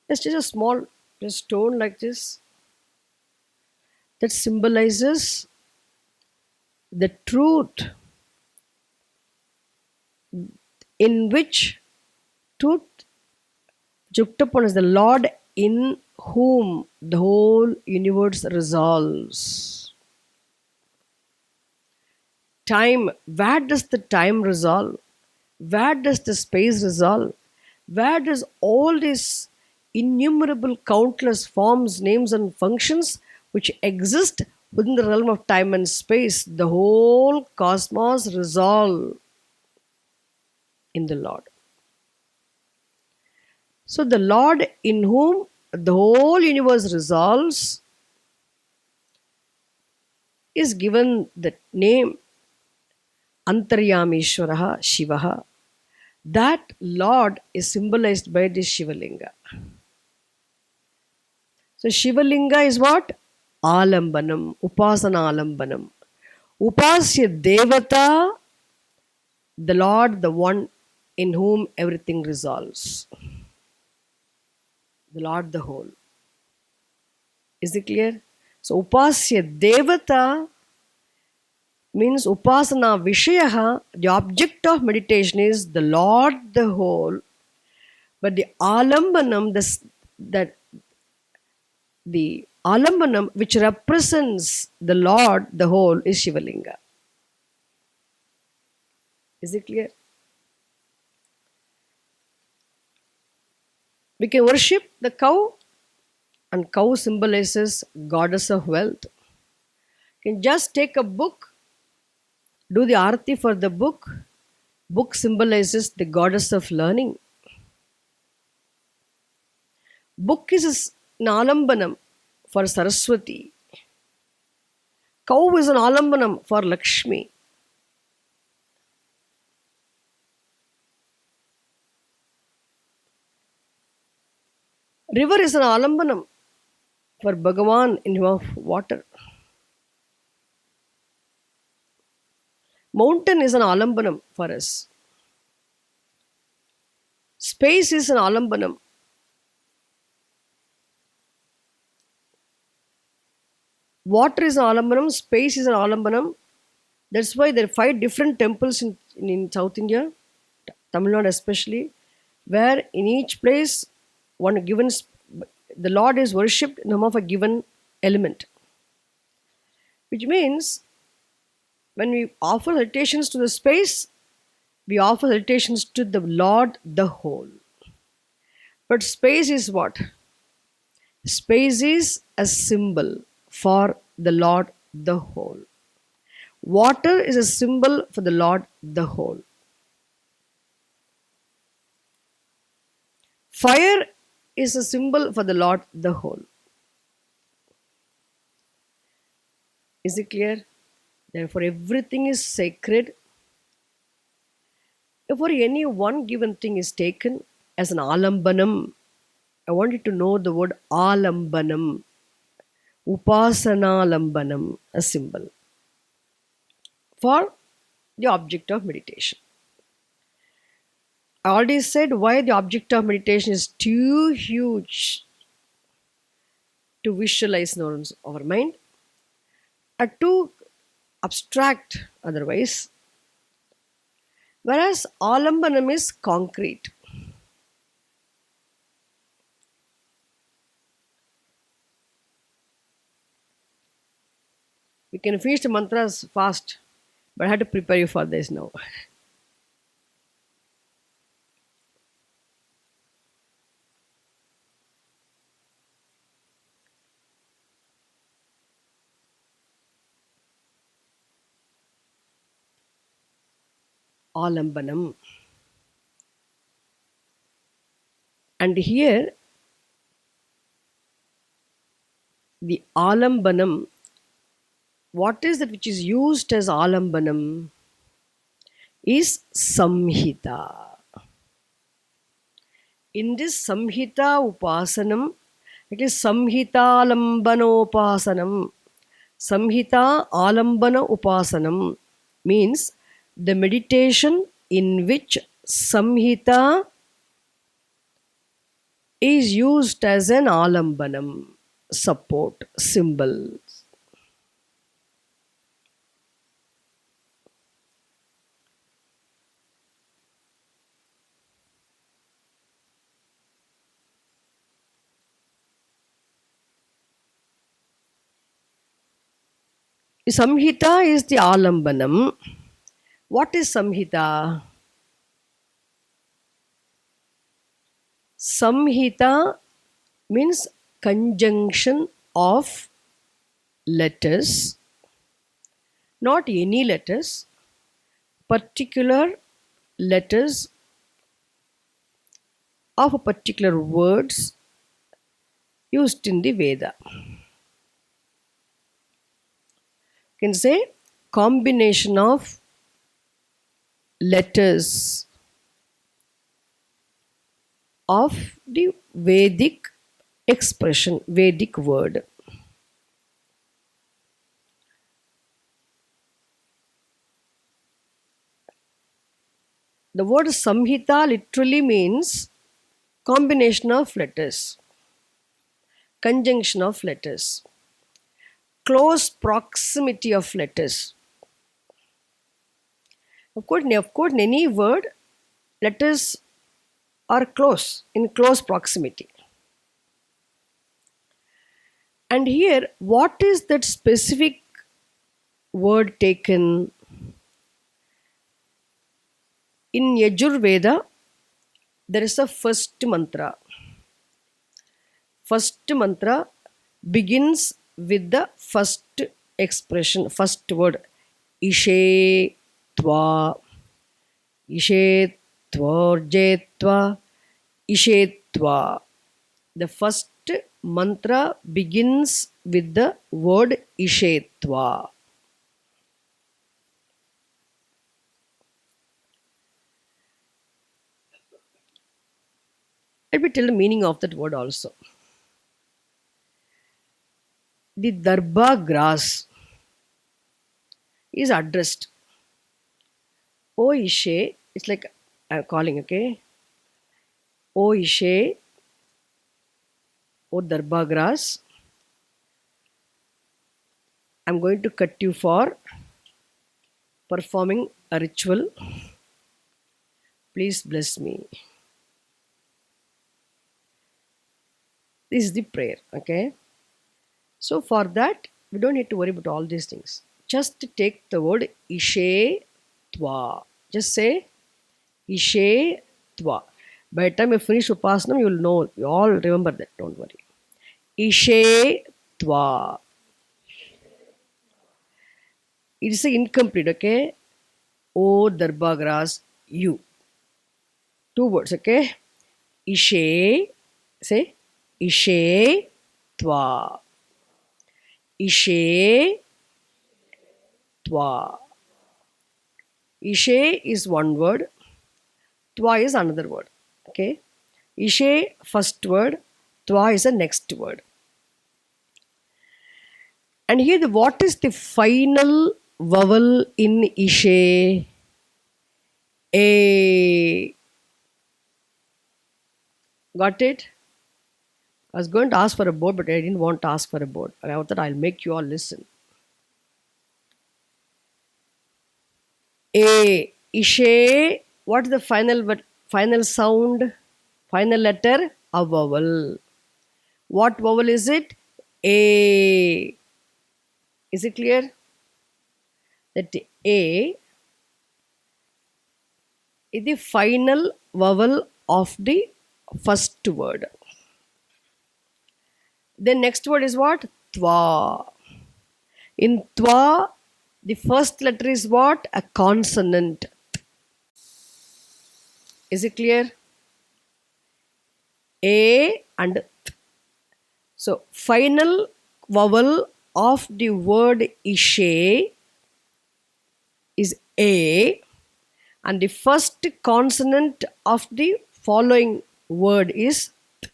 it's just a small just stone like this that symbolizes the truth in which truth Juktapon is the Lord in whom the whole universe resolves. Time, where does the time resolve? Where does the space resolve? Where does all these innumerable, countless forms, names, and functions which exist within the realm of time and space, the whole cosmos resolve in the Lord? So, the Lord in whom the whole universe resolves is given the name Antaryameshwaraha Shivaha. That Lord is symbolized by this Shivalinga. So Shivalinga is what? Alambanam, Upasana Alambanam. Upasya Devata, the Lord, the one in whom everything resolves. The Lord, the whole. Is it clear? So Upasya Devata means Upasana Vishayaha, the object of meditation is the Lord, the whole. But the Alambanam, the Alambanam which represents the Lord, the whole, is Shivalinga. Is it clear? We can worship the cow, and cow symbolizes goddess of wealth. You can just take a book, do the arati for the book. Book symbolizes the goddess of learning. Book is an alambanam for Saraswati. Cow is an alambanam for Lakshmi. River is an alambanam for Bhagavan in form of water. Mountain is an alambanam for us. Space is an alambanam. Water is an alambanam, space is an alambanam. That's why there are 5 different temples in South India, Tamil Nadu especially, where in each place the Lord is worshipped in the name of a given element. Which means when we offer salutations to the space, we offer salutations to the Lord, the whole. But space is what? Space is a symbol for the Lord, the whole. Water is a symbol for the Lord, the whole. Fire is a symbol for the Lord, the whole. Is it clear? Therefore, everything is sacred. If for any one given thing is taken as an alambanam, I want you to know the word alambanam, upasanalambanam, a symbol for the object of meditation. I already said why the object of meditation is too huge to visualize in our mind, or too abstract otherwise, whereas alambanam is concrete. We can finish the mantras fast, but I had to prepare you for this now. Alambanam. And here, the alambanam, what is that which is used as alambanam is samhita. In this samhita upasanam, it is samhita alambanopasanam. Samhita Alambana Upasanam means the meditation in which Samhita is used as an alambanam, support, symbol. Samhita is the alambanam. What is Samhita? Samhita means conjunction of letters, not any letters, particular letters of a particular words used in the Veda. You can say combination of letters of the Vedic expression, Vedic word. The word Samhita literally means combination of letters, conjunction of letters, close proximity of letters. Of course, in any word, letters are close, in close proximity. And here, what is that specific word taken? In Yajurveda, there is a first mantra. First mantra begins with the first expression, first word, Ishe Tva, Ishe Tvorjetva, Ishe Tva. The first mantra begins with the word Ishe Tva. Let me tell the meaning of that word also. The darba grass is addressed. O Ishe, it's like I'm calling, okay? O Ishe, O darba grass, I'm going to cut you for performing a ritual. Please bless me. This is the prayer, okay? So for that, we don't need to worry about all these things. Just take the word Ishe Tva. Just say Ishe Tva. By the time you finish Upasana, you will know. You all remember that. Don't worry. Ishe Tva. It is incomplete, okay? O Darba grass, you. Two words, okay? Ishe. Say Ishe Tva. Ishe Tva. Ishe is one word. Tva is another word. Okay? Ishe, first word. Tva is the next word. And here, what is the final vowel in Ishe? A. Got it? I was going to ask for a board, but I didn't want to ask for a board. I thought I'll make you all listen. A. Ishe. What is the final sound? Final letter? A vowel. What vowel is it? A. Is it clear? That A is the final vowel of the first word. The next word is what? Tva. In Tva, the first letter is what? A consonant. Is it clear? A and Th. So, final vowel of the word Ishe is A, and the first consonant of the following word is Th.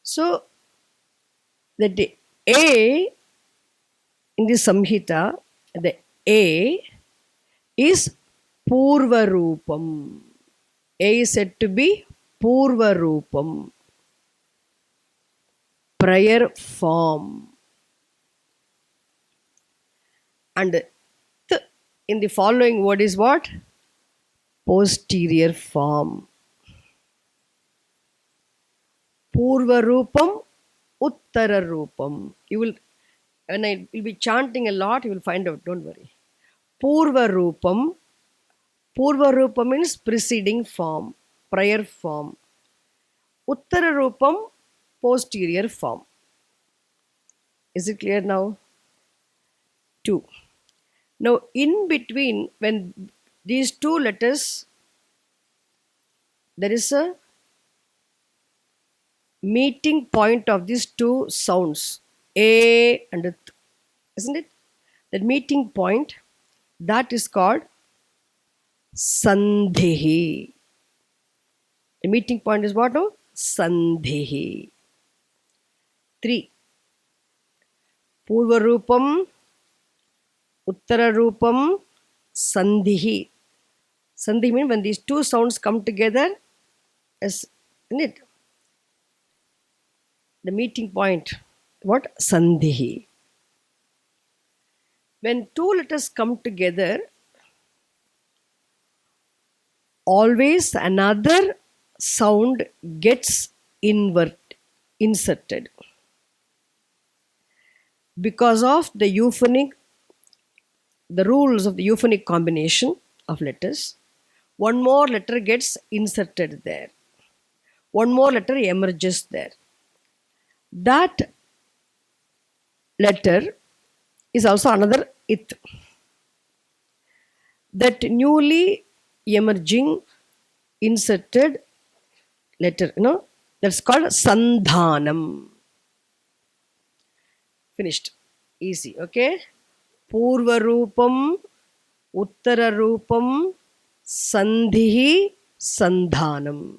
So, That the A in the Samhita, the A is Purva Rupam. A is said to be Purva Rupam, prior form. And th in the following word is what? Posterior form. Purva Rupam, Uttara Rupam. You will, when I will be chanting a lot, you will find out, don't worry. Purva Rupam. Purva Rupam means preceding form, prior form. Uttara Rupam, posterior form. Is it clear now? 2. Now, in between, when these two letters, there is a meeting point of these two sounds, A and Th, isn't it? That meeting point, that is called Sandhihi. The meeting point is what? No? Sandhihi. 3. Purva Rupam, Uttara Rupam, Sandhihi. Sandhi means when these two sounds come together, as in it, the meeting point, what? Sandhihi. When two letters come together, always another sound gets inserted. Because of the euphonic, the rules of the euphonic combination of letters, one more letter gets inserted there. One more letter emerges there. That letter is also another it. That newly emerging inserted letter, that's called Sandhanam. Finished. Easy, okay? Purva Rupam, Uttara Rupam, Sandhihi, Sandhanam.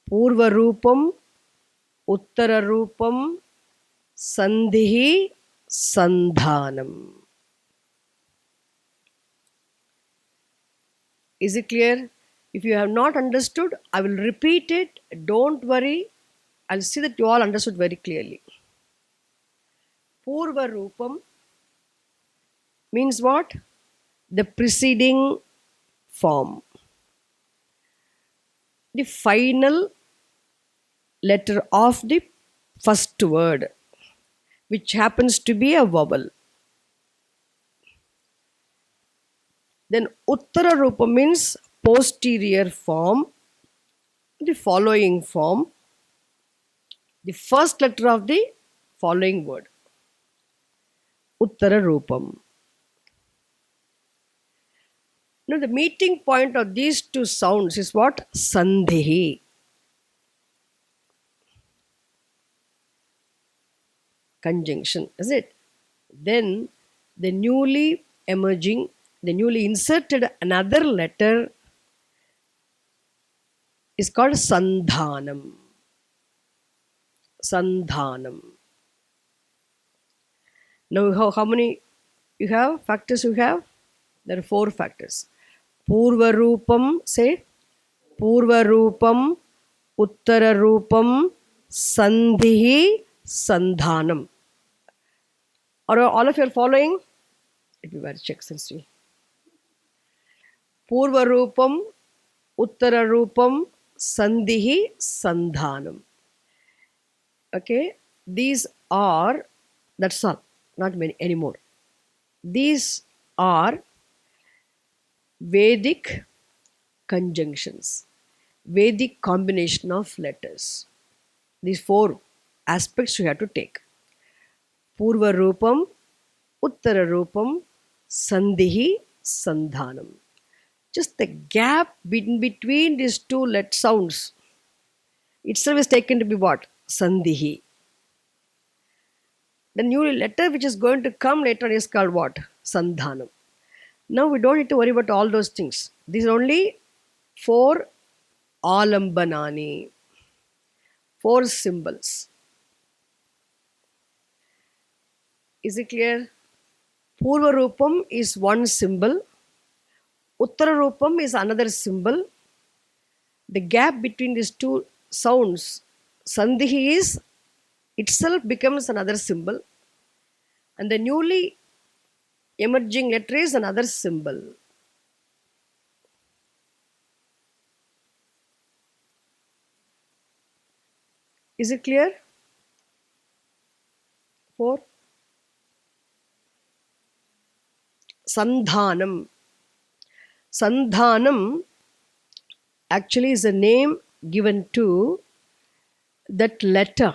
Purva Rupam, Uttara Rupam, Sandhihi, Sandhanam. Is it clear? If you have not understood, I will repeat it. Don't worry. I'll see that you all understood very clearly. Purva Rupam means what? The preceding form. The final letter of the first word, which happens to be a vowel. Then Uttara Rupa means posterior form, the following form, the first letter of the following word. Uttara Rupam. Now the meeting point of these two sounds is what? Sandhihi. Conjunction, is it? Then the newly emerging, the newly inserted another letter is called Sandhanam. Sandhanam. Now how many you have? Factors you have? There are 4 factors. Purva Rupam, say Purva Rupam, Uttara Rupam, Sandhihi, Sandhanam. Are all of you are following? Let me check and see. Purva Rupam, Uttara Rupam, Sandhihi, Sandhanam. Okay, these are, that's all, not many anymore. These are Vedic conjunctions, Vedic combination of letters. These 4 aspects you have to take. Purva Rupam, Uttara Rupam, Sandhihi, Sandhanam. Just the gap between these two let sounds itself is taken to be what? Sandhihi. The new letter which is going to come later is called what? Sandhanam. Now we don't need to worry about all those things. These are only 4 alambanani, 4 symbols. Is it clear? Purva Rupam is one symbol. Uttara Rupam is another symbol. The gap between these two sounds, Sandhi, is itself becomes another symbol. And the newly emerging letter is another symbol. Is it clear? 4. Sandhanam. Sandhanam actually is a name given to that letter,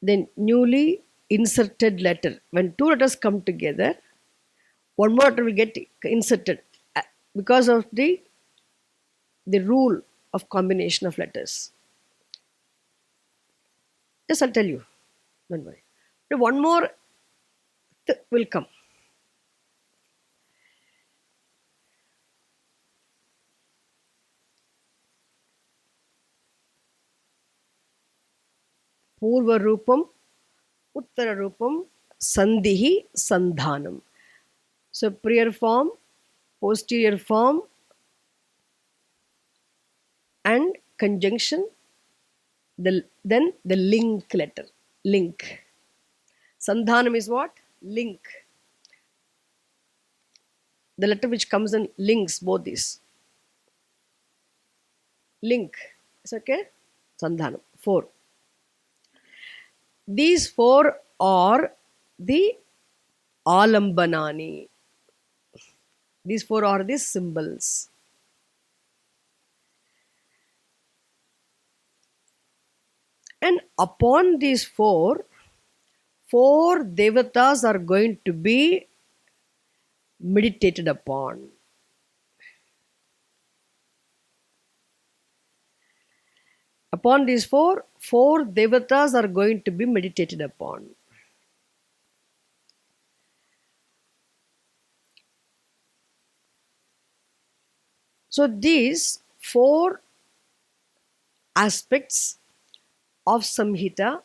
the newly inserted letter. When two letters come together, one more letter will get inserted because of the rule of combination of letters. Yes, I'll tell you. Don't worry. One more will come. Purva Rupam, Uttara Rupam, Sandhihi, Sandhanam. So prior form, posterior form, and conjunction, then the link letter. Link. Sandhanam is what? Link. The letter which comes and links both these. Link. Is okay? Sandhanam. 4. These 4 are the alambanani. These 4 are the symbols. And upon these 4 devatas are going to be meditated upon. Upon these 4 devatas are going to be meditated upon. So these 4 aspects of Samhita,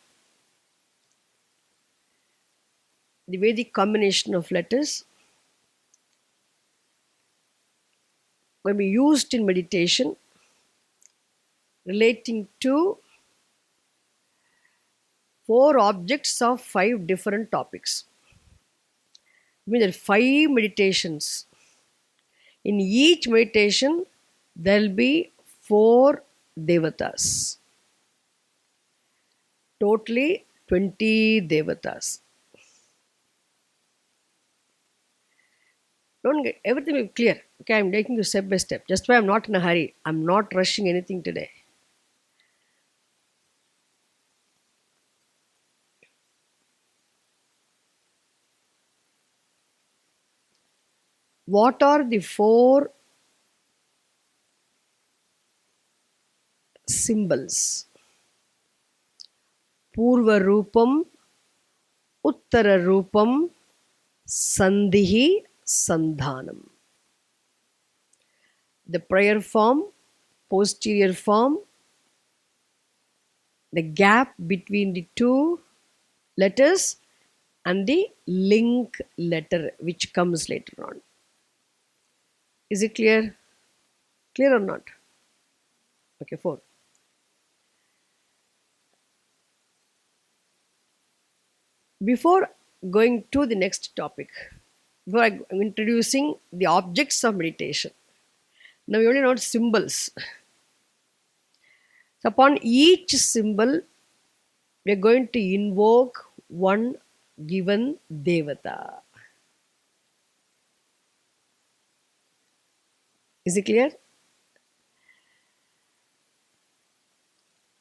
the Vedic combination of letters, will be used in meditation relating to 4 objects of 5 different topics. I mean, there are 5 meditations. In each meditation, there will be 4 devatas. Totally 20 devatas. Don't get everything will be clear. Okay, I'm taking you step by step. Just why I'm not in a hurry. I'm not rushing anything today. What are the 4 symbols? Purva Rupam, Uttara Rupam, Sandhihi, Sandhanam. The prior form, posterior form, the gap between the 2 letters, and the link letter which comes later on. Is it clear? Clear or not? Okay, 4. Before going to the next topic, before I'm introducing the objects of meditation, now we only know symbols. So upon each symbol, we are going to invoke one given devata. Is it clear?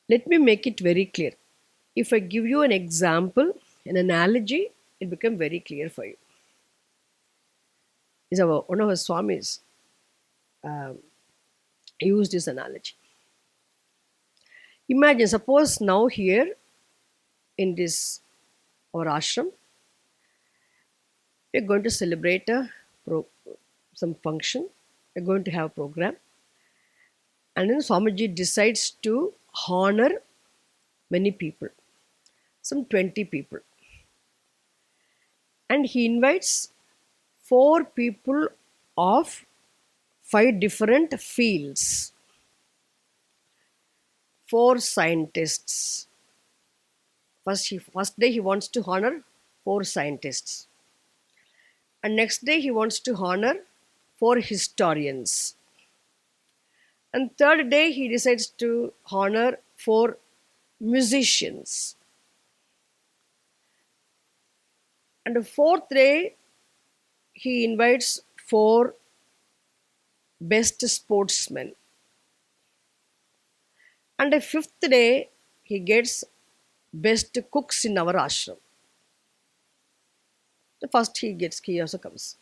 Let me make it very clear. If I give you an example, an analogy, it becomes very clear for you. One of our Swamis used this analogy. Imagine, suppose now here in this our ashram, we are going to celebrate some function. We are going to have a program, and then Swamiji decides to honor many people, some 20 people. And he invites four people of five different fields, four scientists. First day he wants to honor four scientists. And next day he wants to honor four historians. And third day he decides to honor four musicians. And the fourth day he invites four best sportsmen. And the fifth day he gets best cooks in our ashram. The first he also comes.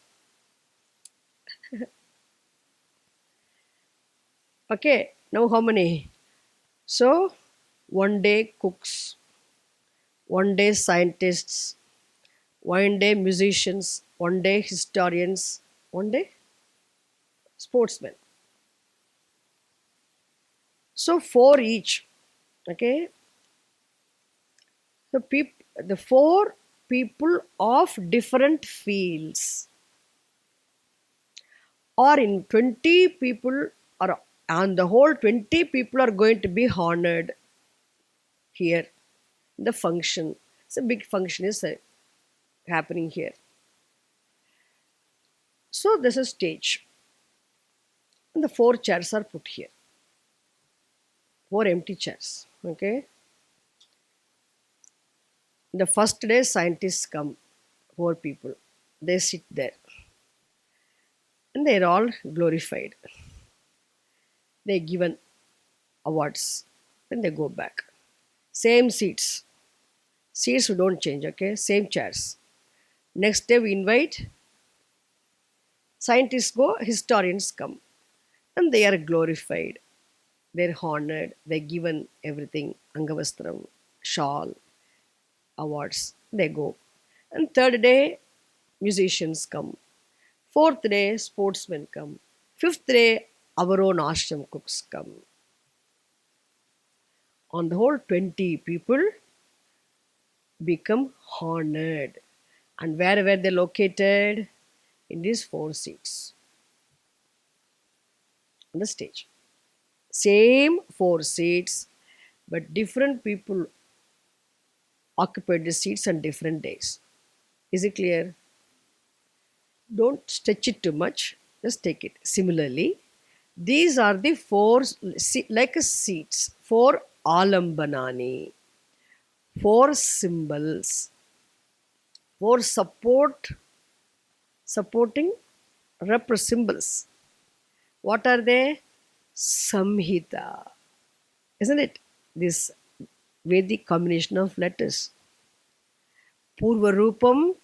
Okay, now how many? So, one day cooks, one day scientists, one day musicians, one day historians, one day sportsmen. So, four each. Okay, the four people of different fields, or in 20 people, or on the whole 20 people are going to be honored here. The function, it's a big function is happening here. So there's a stage, and the four chairs are put here, four empty chairs. Okay, the first day scientists come, four people, they sit there, and they're all glorified. They're given awards, then they go back. Same seats, seats we don't change. Okay, same chairs. Next day we invite scientists, go, historians come, and they are glorified. They're honored. They're given everything, angavastram, shawl, awards. They go. And third day, musicians come. Fourth day, sportsmen come. Fifth day, our own ashram cooks come. On the whole, 20 people become honored. And where were they located? In these four seats on the stage. Same four seats, but different people occupied the seats on different days. Is it clear? Don't stretch it too much, just take it. Similarly, these are the four, like seats, four alambanani, four symbols, four supporting symbols. What are they? Samhita. Isn't it? This Vedic combination of letters. Purvarupam,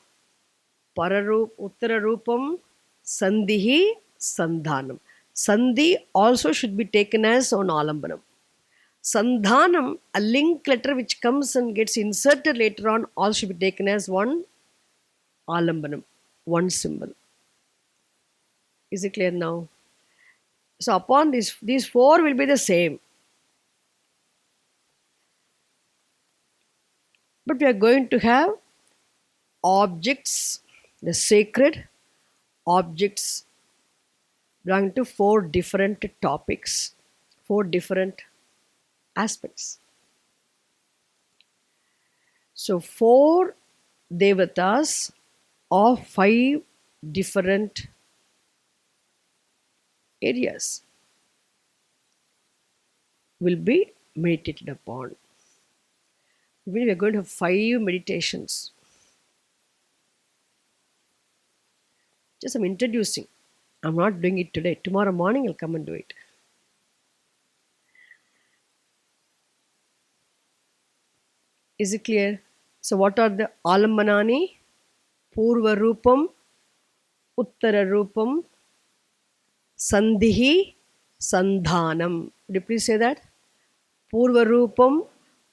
Uttararupam, Sandhihi, Sandhanam. Sandhi also should be taken as on alambanam. Sandhanam, a link letter which comes and gets inserted later on, all should be taken as one alambanam, one symbol. Is it clear now? So upon these four will be the same. But we are going to have objects, the sacred objects belonging to four different topics, four different aspects. So four devatas of five different areas will be meditated upon. We are going to have 5 meditations. Just I'm introducing. I'm not doing it today. Tomorrow morning I'll come and do it. Is it clear? So what are the alambanani? Purva Rupam, Uttara Rupam, Sandhihi, Sandhanam. Would you please say that? Purva Rupam,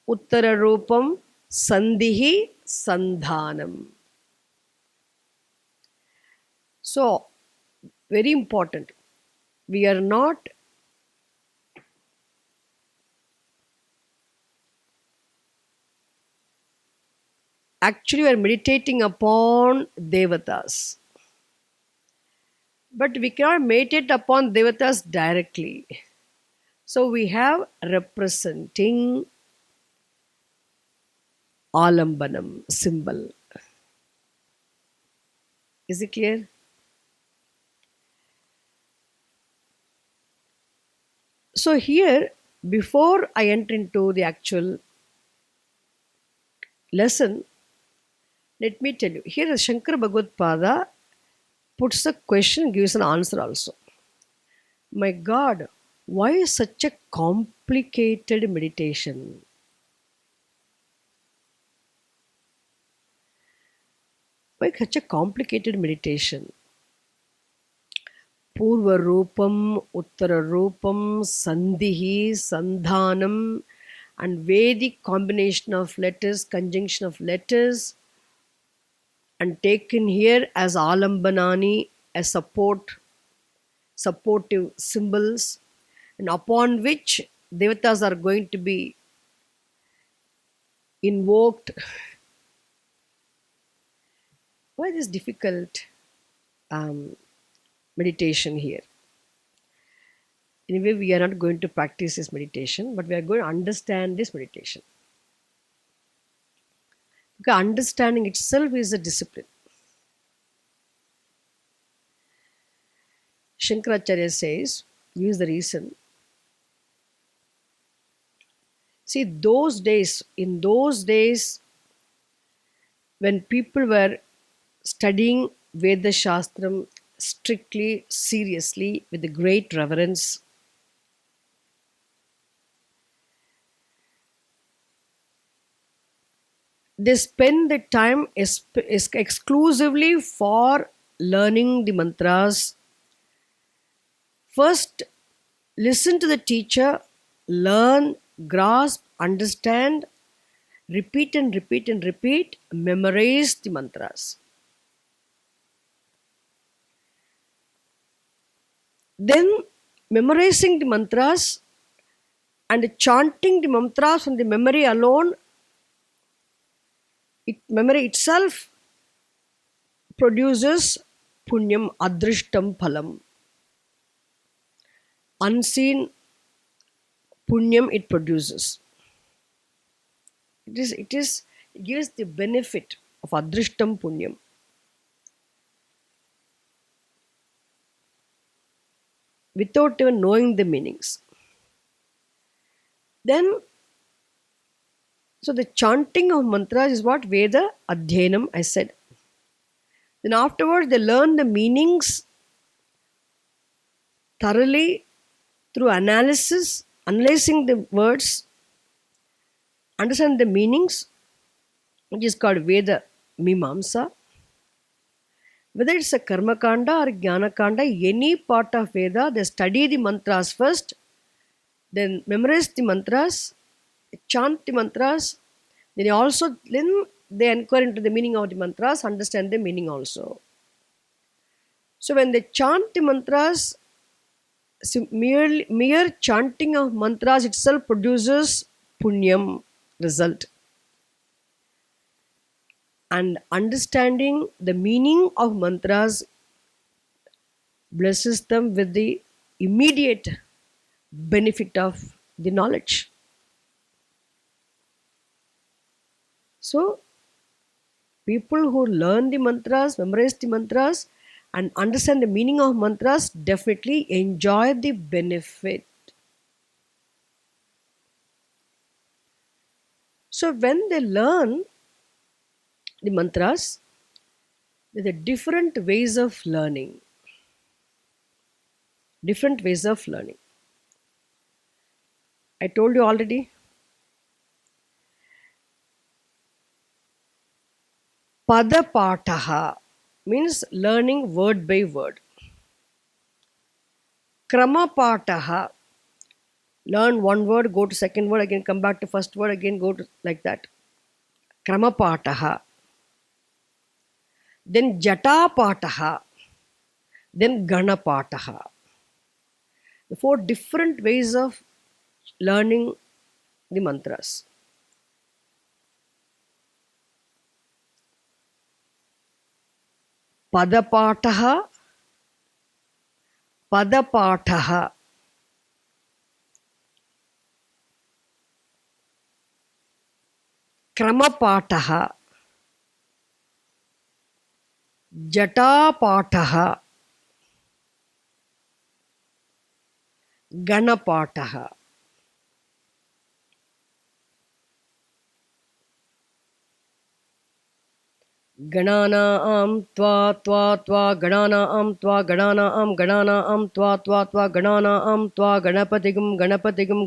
Uttara Rupam, Sandhihi, Sandhanam. So, very important. We are not Actually, we are meditating upon devatas. But we cannot meditate upon devatas directly. So we have representing alambanam symbol. Is it clear? So here, before I enter into the actual lesson, let me tell you. Here, Shankara Bhagavad Pada puts a question, gives an answer also. My God, why such a complicated meditation? Why such a complicated meditation? Purva Rupam, Uttara Rupam, Sandhihi, Sandhanam, and Vedic combination of letters, conjunction of letters, and taken here as Alambanani, as supportive symbols, and upon which devatas are going to be invoked. Why this difficult um, meditation here? Anyway, we are not going to practice this meditation, but we are going to understand this meditation. Because understanding itself is a discipline. Shankaracharya says, use the reason. See, in those days, when people were studying Veda Shastram strictly, seriously, with a great reverence, they spend the time exclusively for learning the mantras. First, listen to the teacher, learn, grasp, understand, repeat and repeat and repeat, memorize the mantras. Then, memorizing the mantras and chanting the mantras from the memory alone, memory itself produces punyam adrishtam phalam. Unseen punyam it produces. It gives the benefit of adrishtam punyam. Without even knowing the meanings. Then, so the chanting of mantras is what Veda Adhyanam, I said. Then afterwards, they learn the meanings thoroughly through analysis, analyzing the words, understand the meanings, which is called Veda Mimamsa. Whether it's a Karma Kanda or Jnana Kanda, any part of Veda, they study the mantras first, then memorize the mantras, chant the mantras, then they inquire into the meaning of the mantras, understand the meaning also. So when they chant the mantras, mere chanting of mantras itself produces punyam result. And understanding the meaning of mantras blesses them with the immediate benefit of the knowledge. So, people who learn the mantras, memorize the mantras, and understand the meaning of mantras definitely enjoy the benefit. So, when they learn the mantras, there are different ways of learning. Different ways of learning. I told you already. Padapataha means learning word by word. Kramapataha, learn one word, go to second word, again come back to first word, again go to like that. Kramapataha. Then Jatapataha. Then Ganapataha. The four different ways of learning the mantras. Padapataha, Padapataha, Kramapataha, Jatapataha, Ganapataha. Ganana twa ganana twa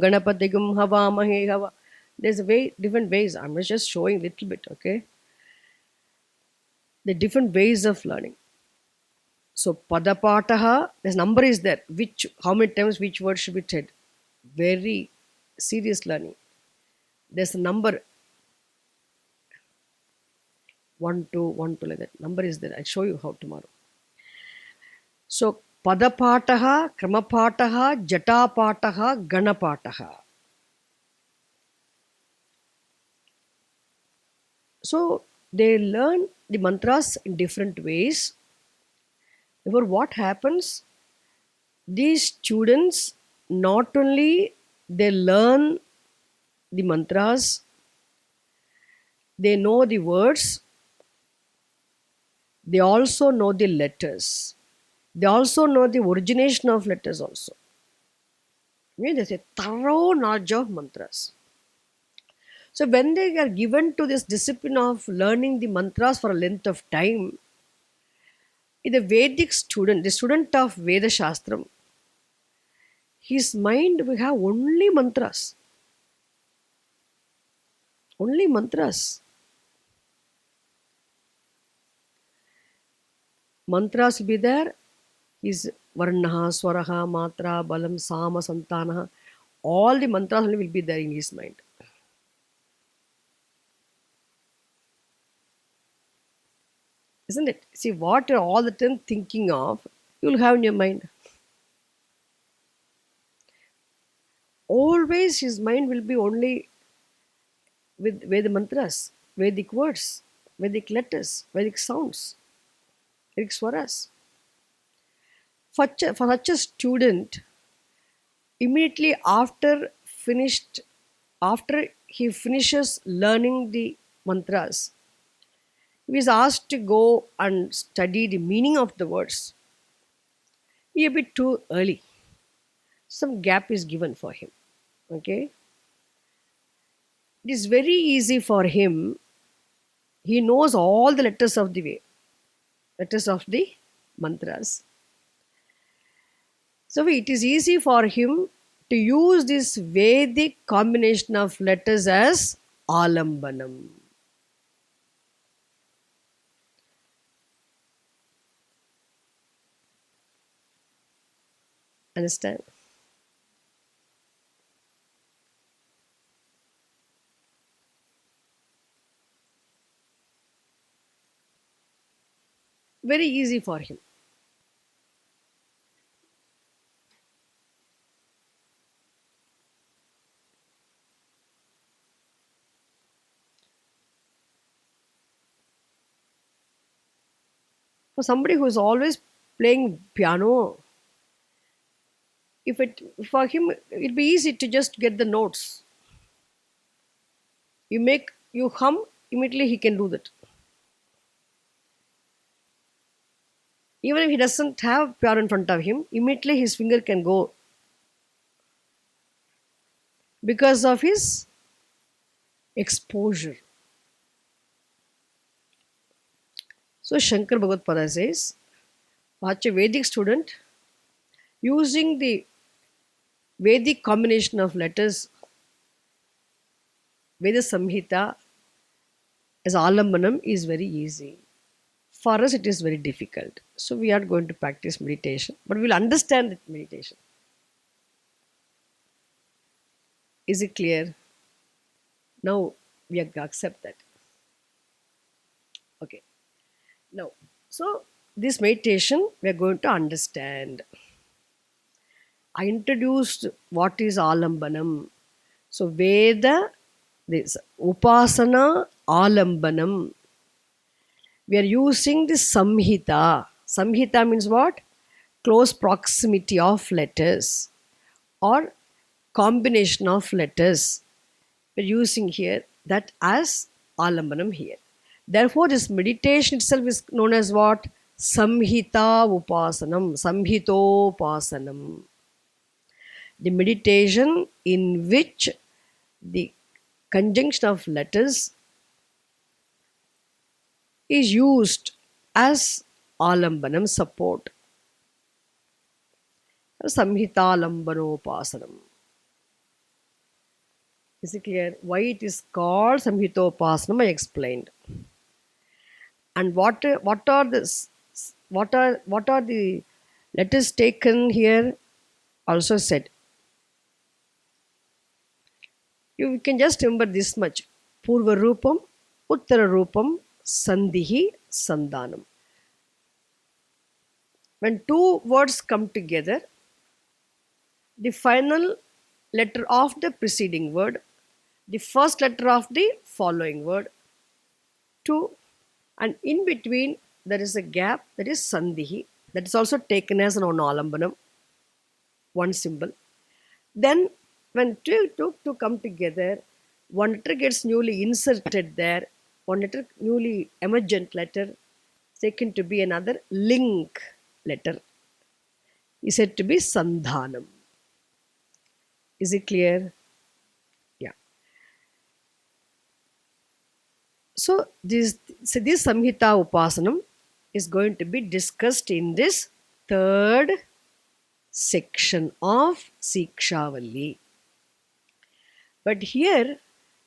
ganapatigum hava mahe hava. There's a way, different ways. I'm just showing a little bit, okay? The different ways of learning. So padapataha, this number is there. Which, how many times which word should be said? Very serious learning. There's a number 1 2 1 2 like that. Number is there. I'll show you how tomorrow. So padapataha, kramapataha, jatapataha, ganapataha. So they learn the mantras in different ways. Therefore, what happens? These students not only they learn the mantras, they know the words, they also know the letters. They also know the origination of letters also. I mean, there's a thorough knowledge of mantras. So when they are given to this discipline of learning the mantras for a length of time, the Vedic student, the student of Veda Shastram, his mind will have only mantras. Only mantras. Mantras will be there. His Varnaha, Swaraha, Matra, Balam, Sama, Santanaha. All the mantras only will be there in his mind. Isn't it? See, what you're all the time thinking of, you'll have in your mind. Always his mind will be only with Vedic mantras, Vedic words, Vedic letters, Vedic sounds, Vedic swaras. For such a student, immediately after he finishes learning the mantras, he is asked to go and study the meaning of the words. He a bit too early. Some gap is given for him. Okay? It is very easy for him. He knows all the letters of the way, letters of the mantras. So it is easy for him to use this Vedic combination of letters as alambanam. Understand? Very easy for him. For somebody who is always playing piano, for him it'd be easy to just get the notes. You hum, immediately he can do that. Even if he doesn't have piano in front of him, immediately his finger can go because of his exposure. So Shankar Bhagavad Pada says, watch a Vedic student using the Vedic combination of letters, Veda Samhita as Alambanam is very easy. For us, it is very difficult. So we are going to practice meditation, but we'll understand that meditation. Is it clear? Now we have to accept that. Okay. Now, so this meditation we are going to understand. I introduced what is Alambanam. So Veda, this Upasana Alambanam. We are using the Samhita. Samhita means what? Close proximity of letters or combination of letters. We're using here that as alambanam here. Therefore, this meditation itself is known as what? Samhita Upasanam, Samhitopasanam. The meditation in which the conjunction of letters is used as alambanam support. Samhita Lambanopasanam. Is it clear? Why it is called Samhitopasanam? I explained. And what are the letters taken here? Also said. You can just remember this much: Purva Rupam, Uttara Rupam, Sandhihi, Sandhanam. When two words come together, the final letter of the preceding word, the first letter of the following word, two, and in between there is a gap, that is Sandhihi. That is also taken as an Onalambanam, one symbol. Then when two come together, one letter gets newly inserted there, one letter newly emergent letter taken to be another link letter is said to be Sandhanam. Is it clear? Yeah. So this Samhita Upasanam is going to be discussed in this third section of Sikshavalli. But here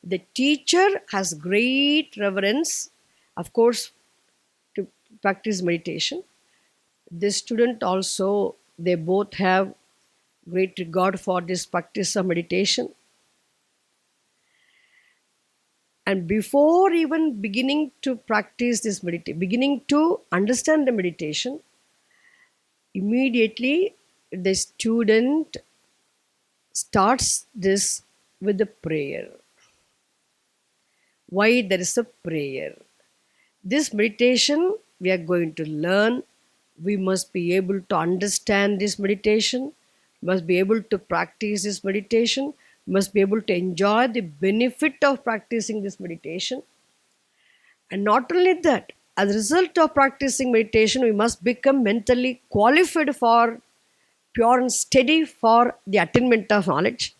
the teacher has great reverence, of course, to practice meditation. The student also, they both have great regard for this practice of meditation. And before even beginning to practice this meditation, beginning to understand the meditation, immediately the student starts this with the prayer. Why there is a prayer? This meditation we are going to learn. We must be able to understand this meditation, must be able to practice this meditation, must be able to enjoy the benefit of practicing this meditation. And not only that, as a result of practicing meditation, we must become mentally qualified for pure and steady for the attainment of knowledge.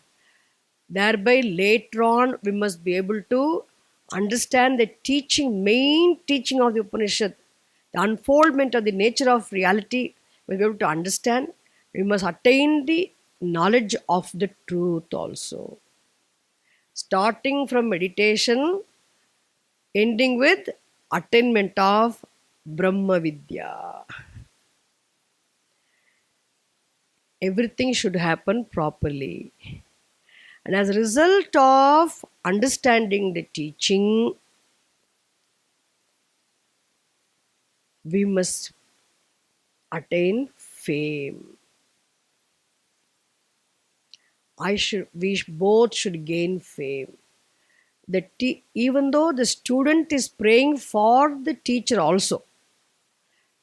Thereby, later on, we must be able to understand the teaching, main teaching of the Upanishad, the unfoldment of the nature of reality. We'll be able to understand. We must attain the knowledge of the truth also. Starting from meditation, ending with attainment of Brahma Vidya. Everything should happen properly. And as a result of understanding the teaching, we must attain fame. We both should gain fame. Even though the student is praying for the teacher also,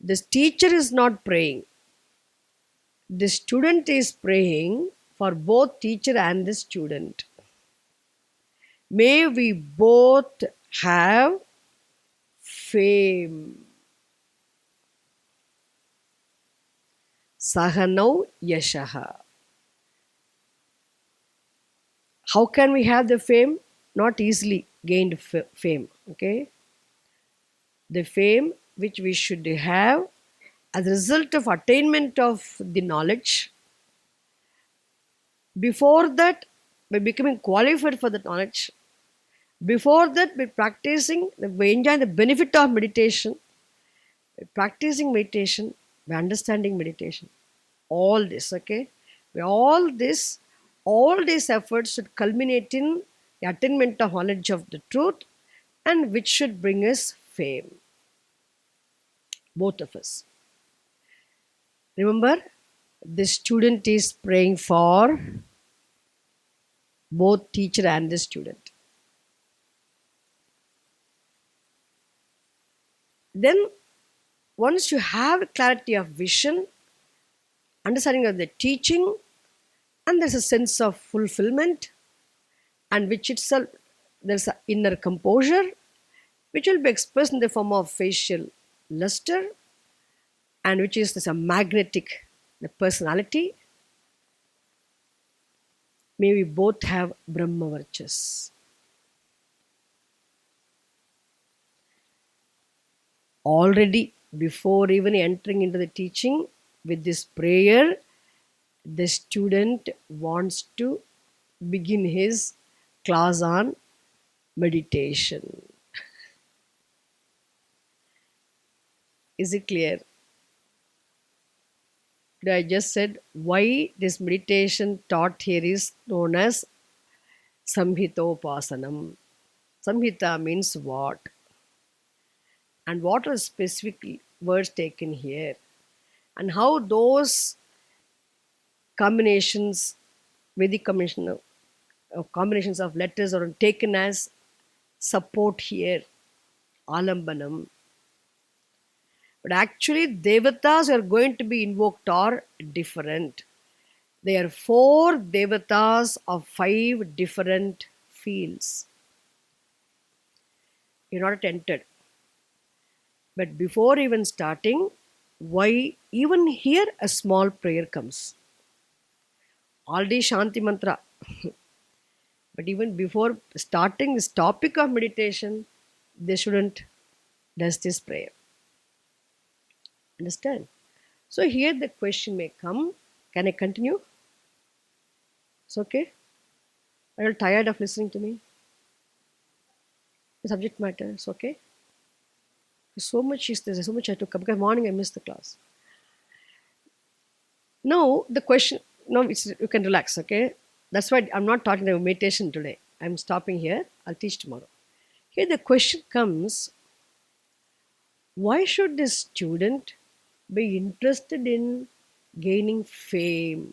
the teacher is not praying. The student is praying for both teacher and the student. May we both have fame. Sahanau Yashaha. How can we have the fame? Not easily gained fame. Okay? The fame which we should have as a result of attainment of the knowledge. Before that, by becoming qualified for the knowledge. Before that, by practicing, by enjoying the benefit of meditation. By practicing meditation, by understanding meditation. All this, okay? By all these efforts should culminate in the attainment of knowledge of the truth, and which should bring us fame. Both of us. Remember, the student is praying for both teacher and the student. Then, once you have clarity of vision, understanding of the teaching, and there's a sense of fulfillment, and which itself there's an inner composure, which will be expressed in the form of facial luster, and which is this a magnetic the personality. May we both have Brahma Varchas. Already, before even entering into the teaching, with this prayer, the student wants to begin his class on meditation. Is it clear? I just said why this meditation taught here is known as Samhitopasanam. Samhita means what? And what are specific words taken here? And how those combinations, Vedic combinations of letters are taken as support here, alambanam. But actually, devatas are going to be invoked are different. There are four devatas of five different fields. You're not entered. But before even starting, why even here a small prayer comes? Already Shanti Mantra. But even before starting this topic of meditation, the student does this prayer. Understand? So here the question may come. Can I continue? It's okay? Are you tired of listening to me? The subject matter, it's okay? So much is there, so much I took up because morning I missed the class. Now the question, no, you can relax, okay? That's why I'm not talking about meditation today. I'm stopping here. I'll teach tomorrow. Here the question comes, why should this student be interested in gaining fame?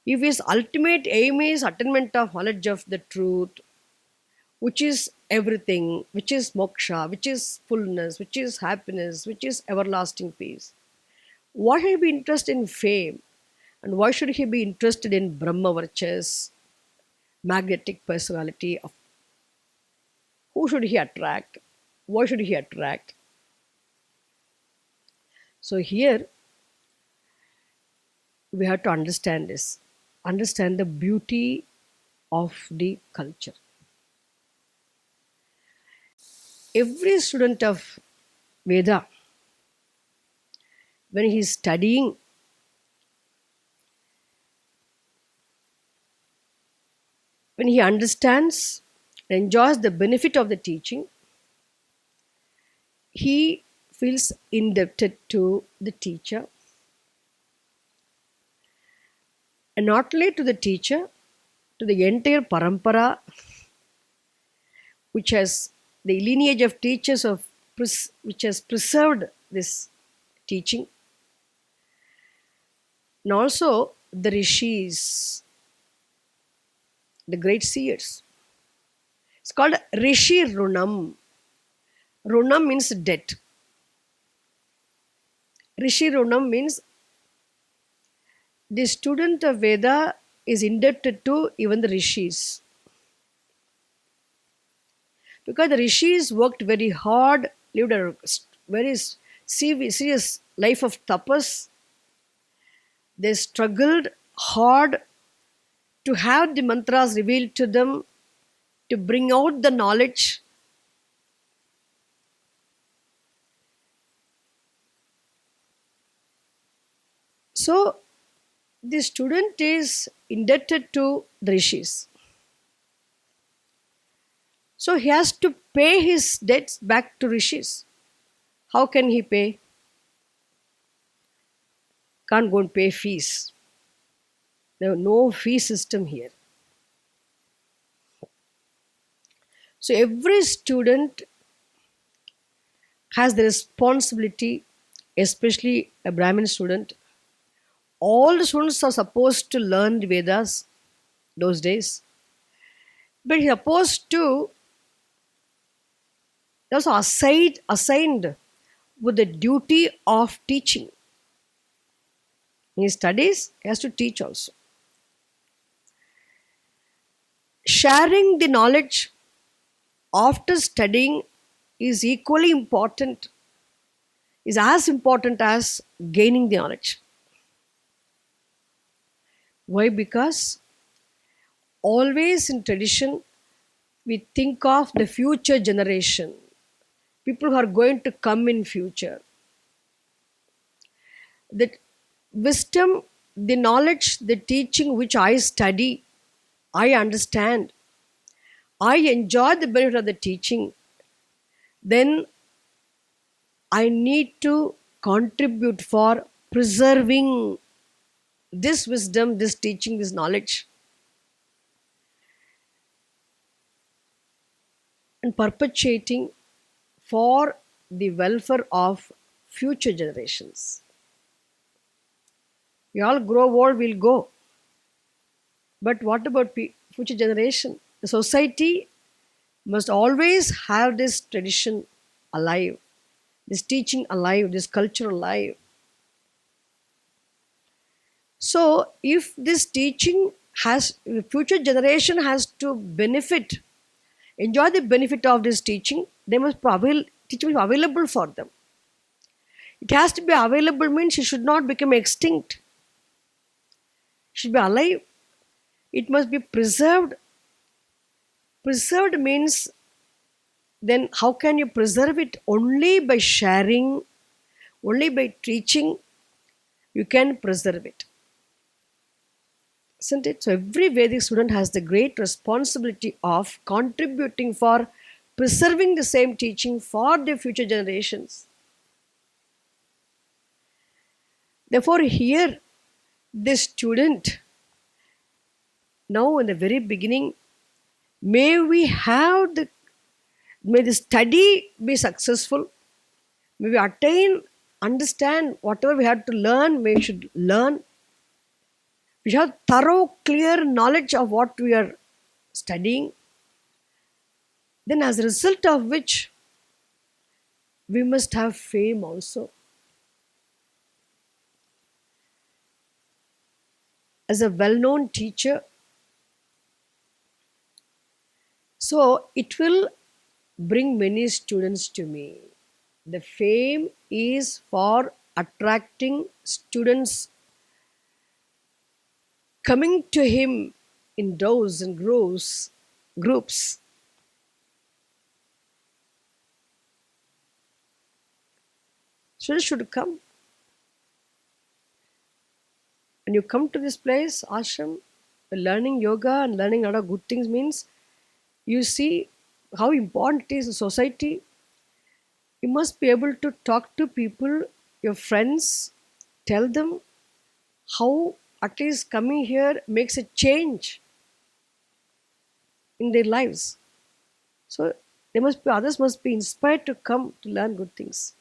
If his ultimate aim is attainment of knowledge of the truth, which is everything, which is moksha, which is fullness, which is happiness, which is everlasting peace, why should he be interested in fame? And why should he be interested in Brahma Varchas, magnetic personality of who should he attract? Why should he attract? So here we have to understand this, understand the beauty of the culture. Every student of Veda, when he is studying, when he understands and enjoys the benefit of the teaching, he feels indebted to the teacher. And not only to the teacher, to the entire parampara, which has the lineage of teachers of which has preserved this teaching, and also the rishis, the great seers. It's called Rishi Runam. Runam means debt. Rishi Runam means the student of Veda is indebted to even the rishis. Because the rishis worked very hard, lived a very serious life of tapas. They struggled hard to have the mantras revealed to them, to bring out the knowledge. So, the student is indebted to the rishis. So, he has to pay his debts back to rishis. How can he pay? Can't go and pay fees. There is no fee system here. So, every student has the responsibility, especially a Brahmin student. All the students are supposed to learn the Vedas those days, but he's supposed to They're also assigned with the duty of teaching. In his studies, he has to teach also. Sharing the knowledge after studying is equally important, is as important as gaining the knowledge. Why? Because always in tradition, we think of the future generation, people who are going to come in future. That wisdom, the knowledge, the teaching which I study, I understand, I enjoy the benefit of the teaching, then I need to contribute for preserving this wisdom, this teaching, this knowledge, and perpetuating for the welfare of future generations. We all grow old, we'll go. But what about future generation? The society must always have this tradition alive, this teaching alive, this culture alive. So, if this teaching has, the future generation has to benefit, enjoy the benefit of this teaching, they must teaching must be available for them. It has to be available means it should not become extinct. It should be alive. It must be preserved. Preserved means then how can you preserve it? Only by sharing, only by teaching, you can preserve it. Isn't it? So every Vedic student has the great responsibility of contributing for preserving the same teaching for the future generations. Therefore, here, the student, now in the very beginning, may the study be successful, may we attain, understand whatever we have to learn, we should learn. We should have thorough, clear knowledge of what we are studying. Then as a result of which, we must have fame also. As a well-known teacher, so it will bring many students to me. The fame is for attracting students coming to him in droves and groups. Students should come. When you come to this place, ashram, learning yoga and learning a lot of good things means you see how important it is in society. You must be able to talk to people, your friends, tell them how at least coming here makes a change in their lives. So others must be inspired to come to learn good things.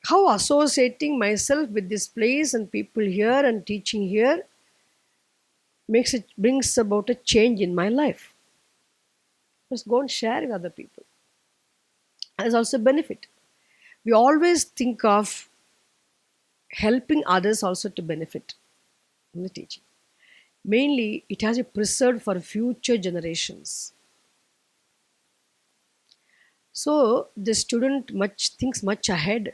How associating myself with this place and people here and teaching here brings about a change in my life. Just go and share with other people. There's also benefit. We always think of helping others also to benefit from the teaching. Mainly, it has to be preserved for future generations. So the student thinks much ahead.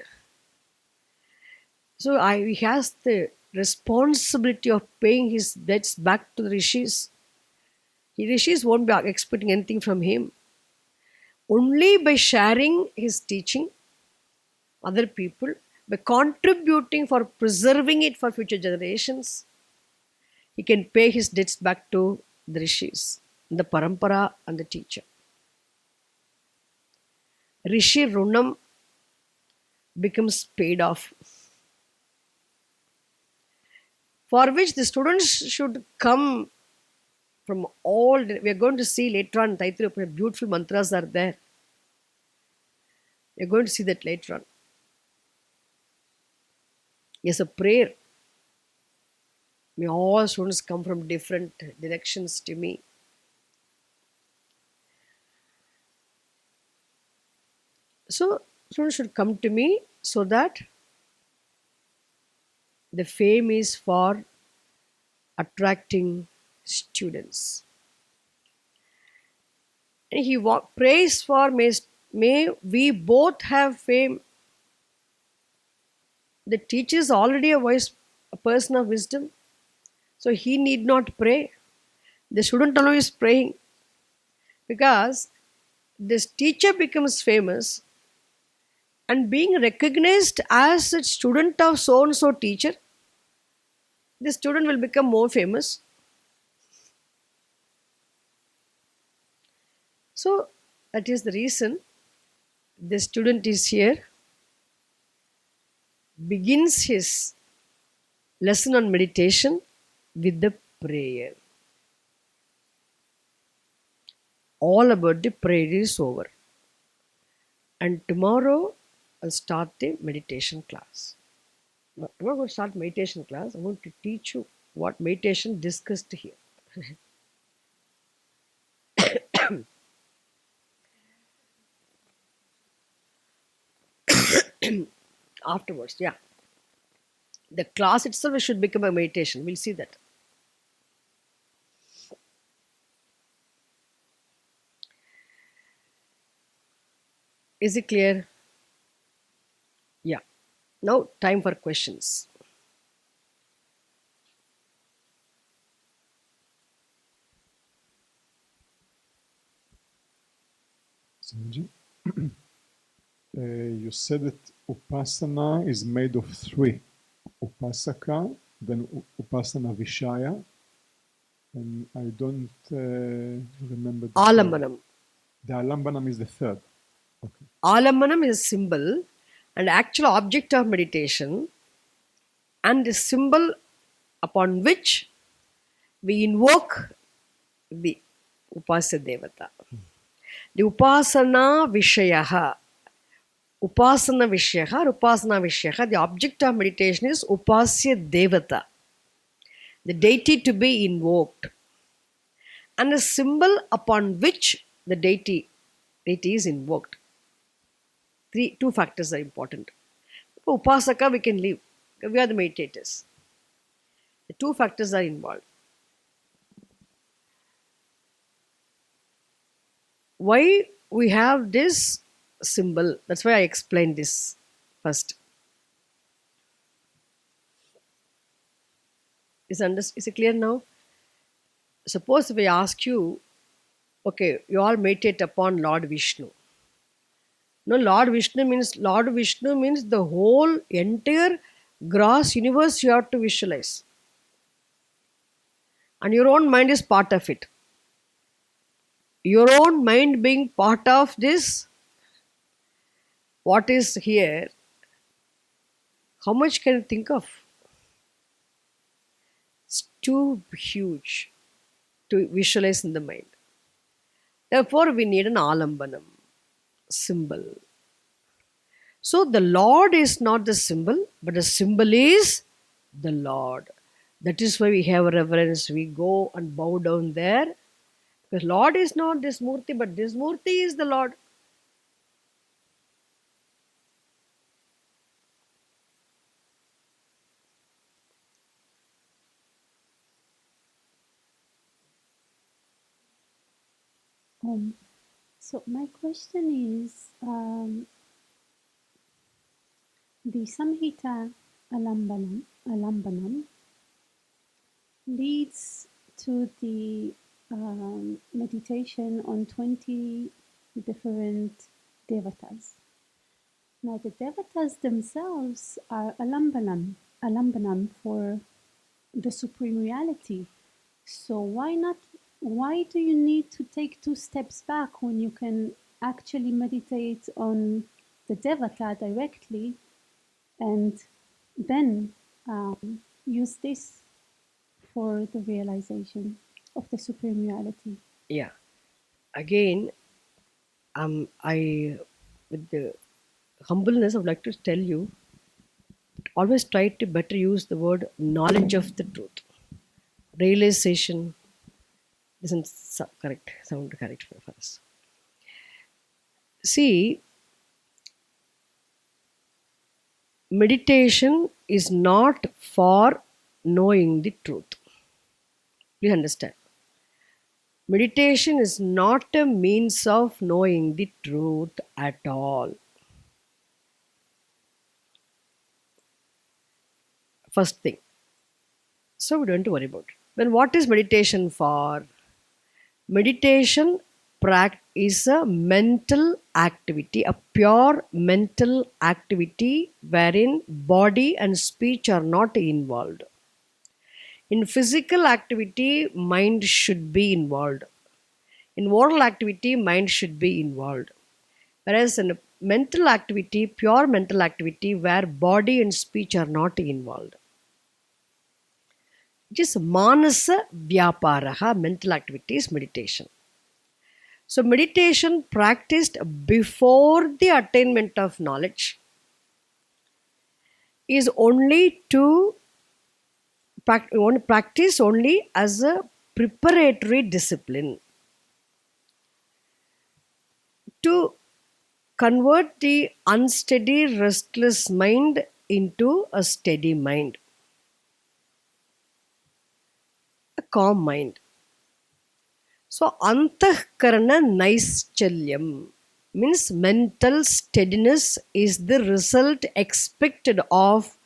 So he has the responsibility of paying his debts back to the rishis. The rishis won't be expecting anything from him. Only by sharing his teaching, other people, by contributing for preserving it for future generations, he can pay his debts back to the rishis, the parampara and the teacher. Rishi Runam becomes paid off, for which the students should come from all. We are going to see later on Taittiriya Upanishad, beautiful mantras are there. We are going to see that later on. Yes, a prayer. May all students come from different directions to me. So students should come to me so that the fame is for attracting students. And he prays for may we both have fame. The teacher is already a person of wisdom, so he need not pray. The student alone is praying, because this teacher becomes famous and being recognized as a student of so and so teacher, the student will become more famous. So that is the reason the student is here, begins his lesson on meditation with the prayer. All about the prayer is over. And tomorrow I'll start the meditation class. No, I'm not going to start meditation class. I'm going to teach you what meditation discussed here. Afterwards, yeah. The class itself should become a meditation. We'll see that. Is it clear? Yeah. Now, time for questions. Sanji, you said that Upasana is made of three. Upasaka, then Upasana Vishaya, and I don't remember the third. Alambanam. The Alambanam is the third. Okay. Alambanam is a symbol and actual object of meditation, and the symbol upon which we invoke the Upasya Devata. The Upasana Vishayaha. Upasana Vishayaha or Upasana Vishayaha, the object of meditation is Upasya Devata, the deity to be invoked, and a symbol upon which the deity is invoked. Two factors are important. For Upasaka, we can leave. We are the meditators. The two factors are involved. Why we have this symbol? That's why I explained this first. Is it clear now? Suppose if I ask you, okay, you all meditate upon Lord Vishnu. No, Lord Vishnu means the whole entire gross universe you have to visualize. And your own mind is part of it. Your own mind being part of this, what is here, how much can you think of? It's too huge to visualize in the mind. Therefore, we need an alambanam, symbol. So the Lord is not the symbol, but the symbol is the Lord. That is why we have reverence. We go and bow down there. Because Lord is not this Murti, but this Murti is the Lord. So my question is, the Samhita Alambanam leads to the meditation on 20 different devatas. Now the devatas themselves are alambanam for the Supreme Reality. So why do you need to take two steps back when you can actually meditate on the Devata directly and then use this for the realization of the Supreme Reality? Yeah. Again, I, with the humbleness, I would like to tell you, always try to better use the word knowledge of the truth. realization doesn't sound correct for us. See, meditation is not for knowing the truth. Please understand. Meditation is not a means of knowing the truth at all. First thing. So we don't have to worry about it. Then what is meditation for? Meditation is a mental activity, a pure mental activity wherein body and speech are not involved. In physical activity, mind should be involved. In oral activity, mind should be involved. Whereas in a mental activity, pure mental activity, where body and speech are not involved. It is manasa vyaparaha, mental activity is meditation. So meditation practiced before the attainment of knowledge is only to practice only as a preparatory discipline to convert the unsteady, restless mind into a steady mind, a calm mind. So, antahkarana naischalyam means mental steadiness is the result expected of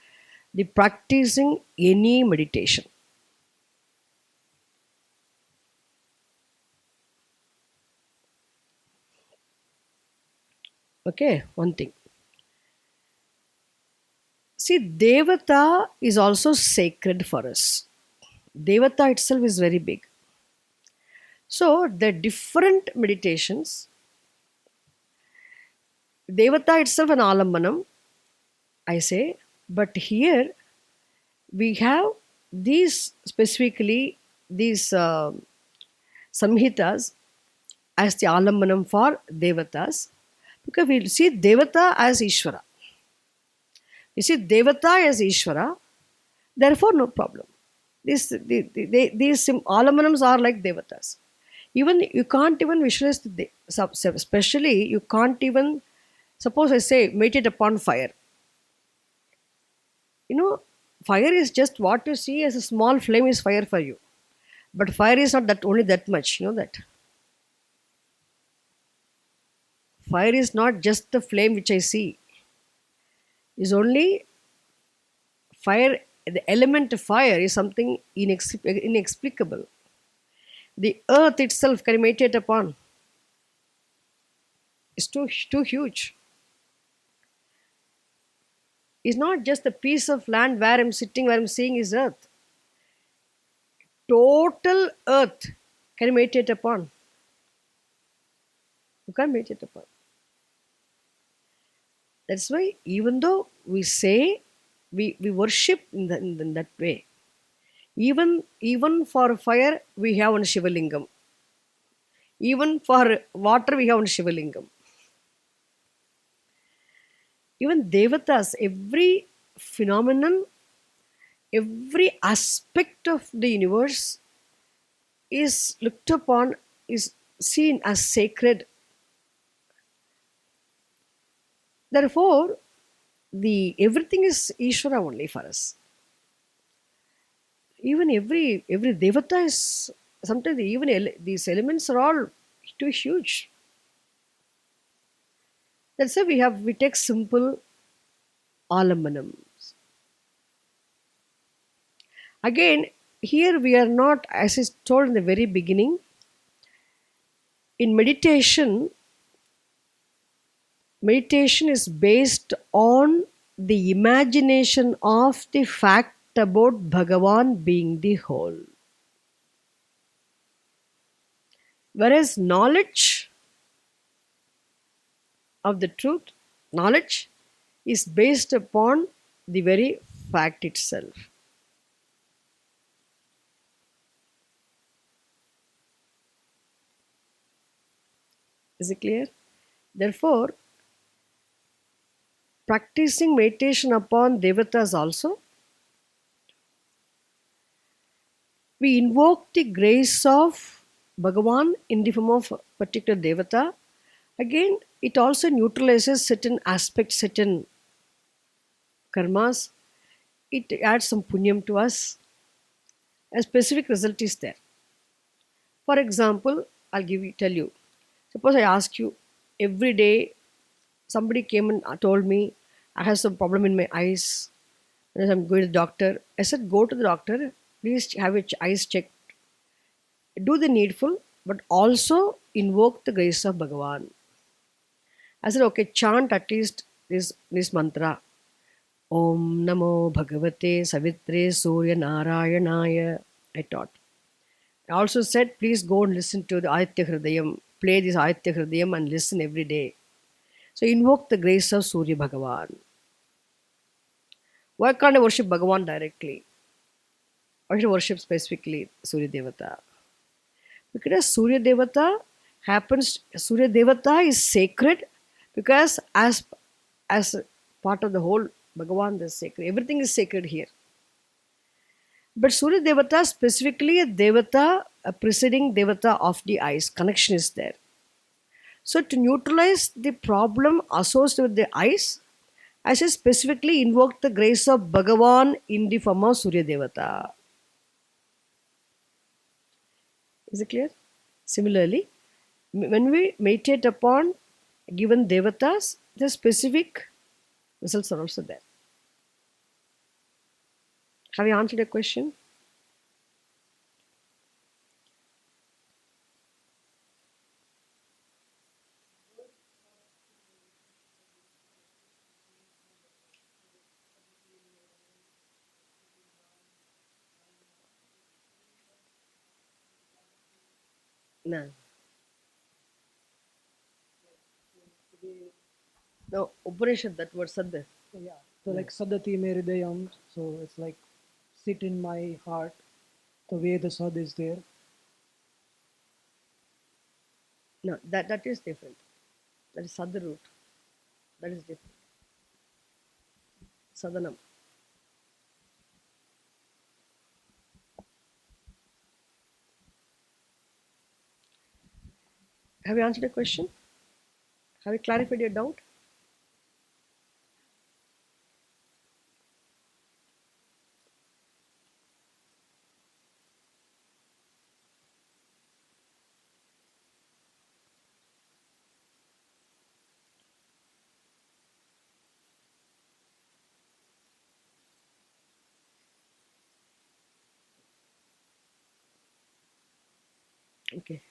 the practicing any meditation. Okay, one thing. See, Devata is also sacred for us. Devata itself is very big. So, the different meditations, Devata itself an alambanam, I say, but here we have these specifically, these samhitas as the alambanam for Devatas, because we see Devata as Ishvara. You see Devata as Ishvara, therefore no problem. These alamanams are like Devatas. Even you can't even visualize especially you can't even, suppose I say meditate upon fire. Fire is just what you see as a small flame is fire for you. But fire is not that only that much, you know that. Fire is not just the flame which I see. Is only fire, the element of fire is something inexplicable. The earth itself can meditate upon. It's too huge. It's not just a piece of land where I'm sitting, where I'm seeing is earth. Total earth can meditate upon. You can't meditate upon. That's why even though we say we worship in that way, even for fire we have one Shivalingam. Even for water we have one Shivalingam. Even Devatas, every phenomenon, every aspect of the universe is looked upon, is seen as sacred. Therefore, everything is Ishvara only for us. Even every Devata is, sometimes even these elements are all too huge. That's why we take simple alambanams. Again, here we are not, as I told in the very beginning, in meditation is based on the imagination of the fact about Bhagavan being the whole. Whereas knowledge of the truth, knowledge is based upon the very fact itself. Is it clear? Therefore, practicing meditation upon Devatas also We invoke the grace of Bhagavan in the form of a particular Devata. Again, it also neutralizes certain aspects, certain karmas. It adds some punyam to us. A specific result is there. For example, tell you. Suppose I ask you every day, somebody came and told me I have some problem in my eyes. And I'm going to the doctor. I said, go to the doctor. Please have your eyes checked. Do the needful, but also invoke the grace of Bhagavan. I said, okay, chant at least this mantra. Om Namo Bhagavate Savitre Surya Narayanaya. I taught. I also said, please go and listen to the Aditya Hridayam. Play this Aditya Hridayam and listen every day. So invoke the grace of Surya Bhagavan. Why can't I worship Bhagavan directly? Why should I worship specifically Surya Devata? Because Surya Devata is sacred because as part of the whole Bhagavan is sacred. Everything is sacred here. But Surya Devata specifically a Devata, a preceding Devata of the eyes. Connection is there. So to neutralize the problem associated with the eyes, I say specifically invoke the grace of Bhagavan in the form of Surya Devata. Is it clear? Similarly, when we meditate upon given devatas, the specific results are also there. Have you answered your question? No. No, Upanishad, that word Sadh. Yeah. So like Sadati me hridayam, so it's like sit in my heart, the way the Sad is there. No, that is different. That is Sadh root. That is different. Sadhanam. Have you answered your question? Have you clarified your doubt? Okay.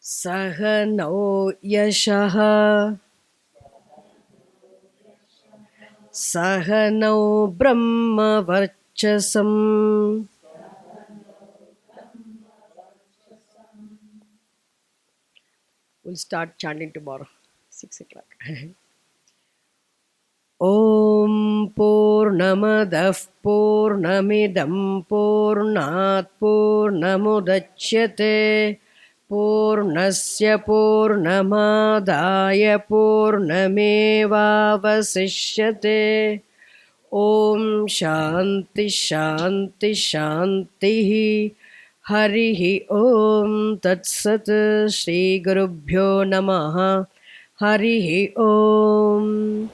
Sahanau yashaha Sahanau brahma varchasam We'll start chanting tomorrow, 6 o'clock. Om Purnamadah Purnamidam Purnat Purnamudachyate Purnasya Purnamadaya Purnamevavasishyate Om Shanti Shanti Shanti Harihi Om Tat Sat Shri Gurubhyo Namaha Harihi Om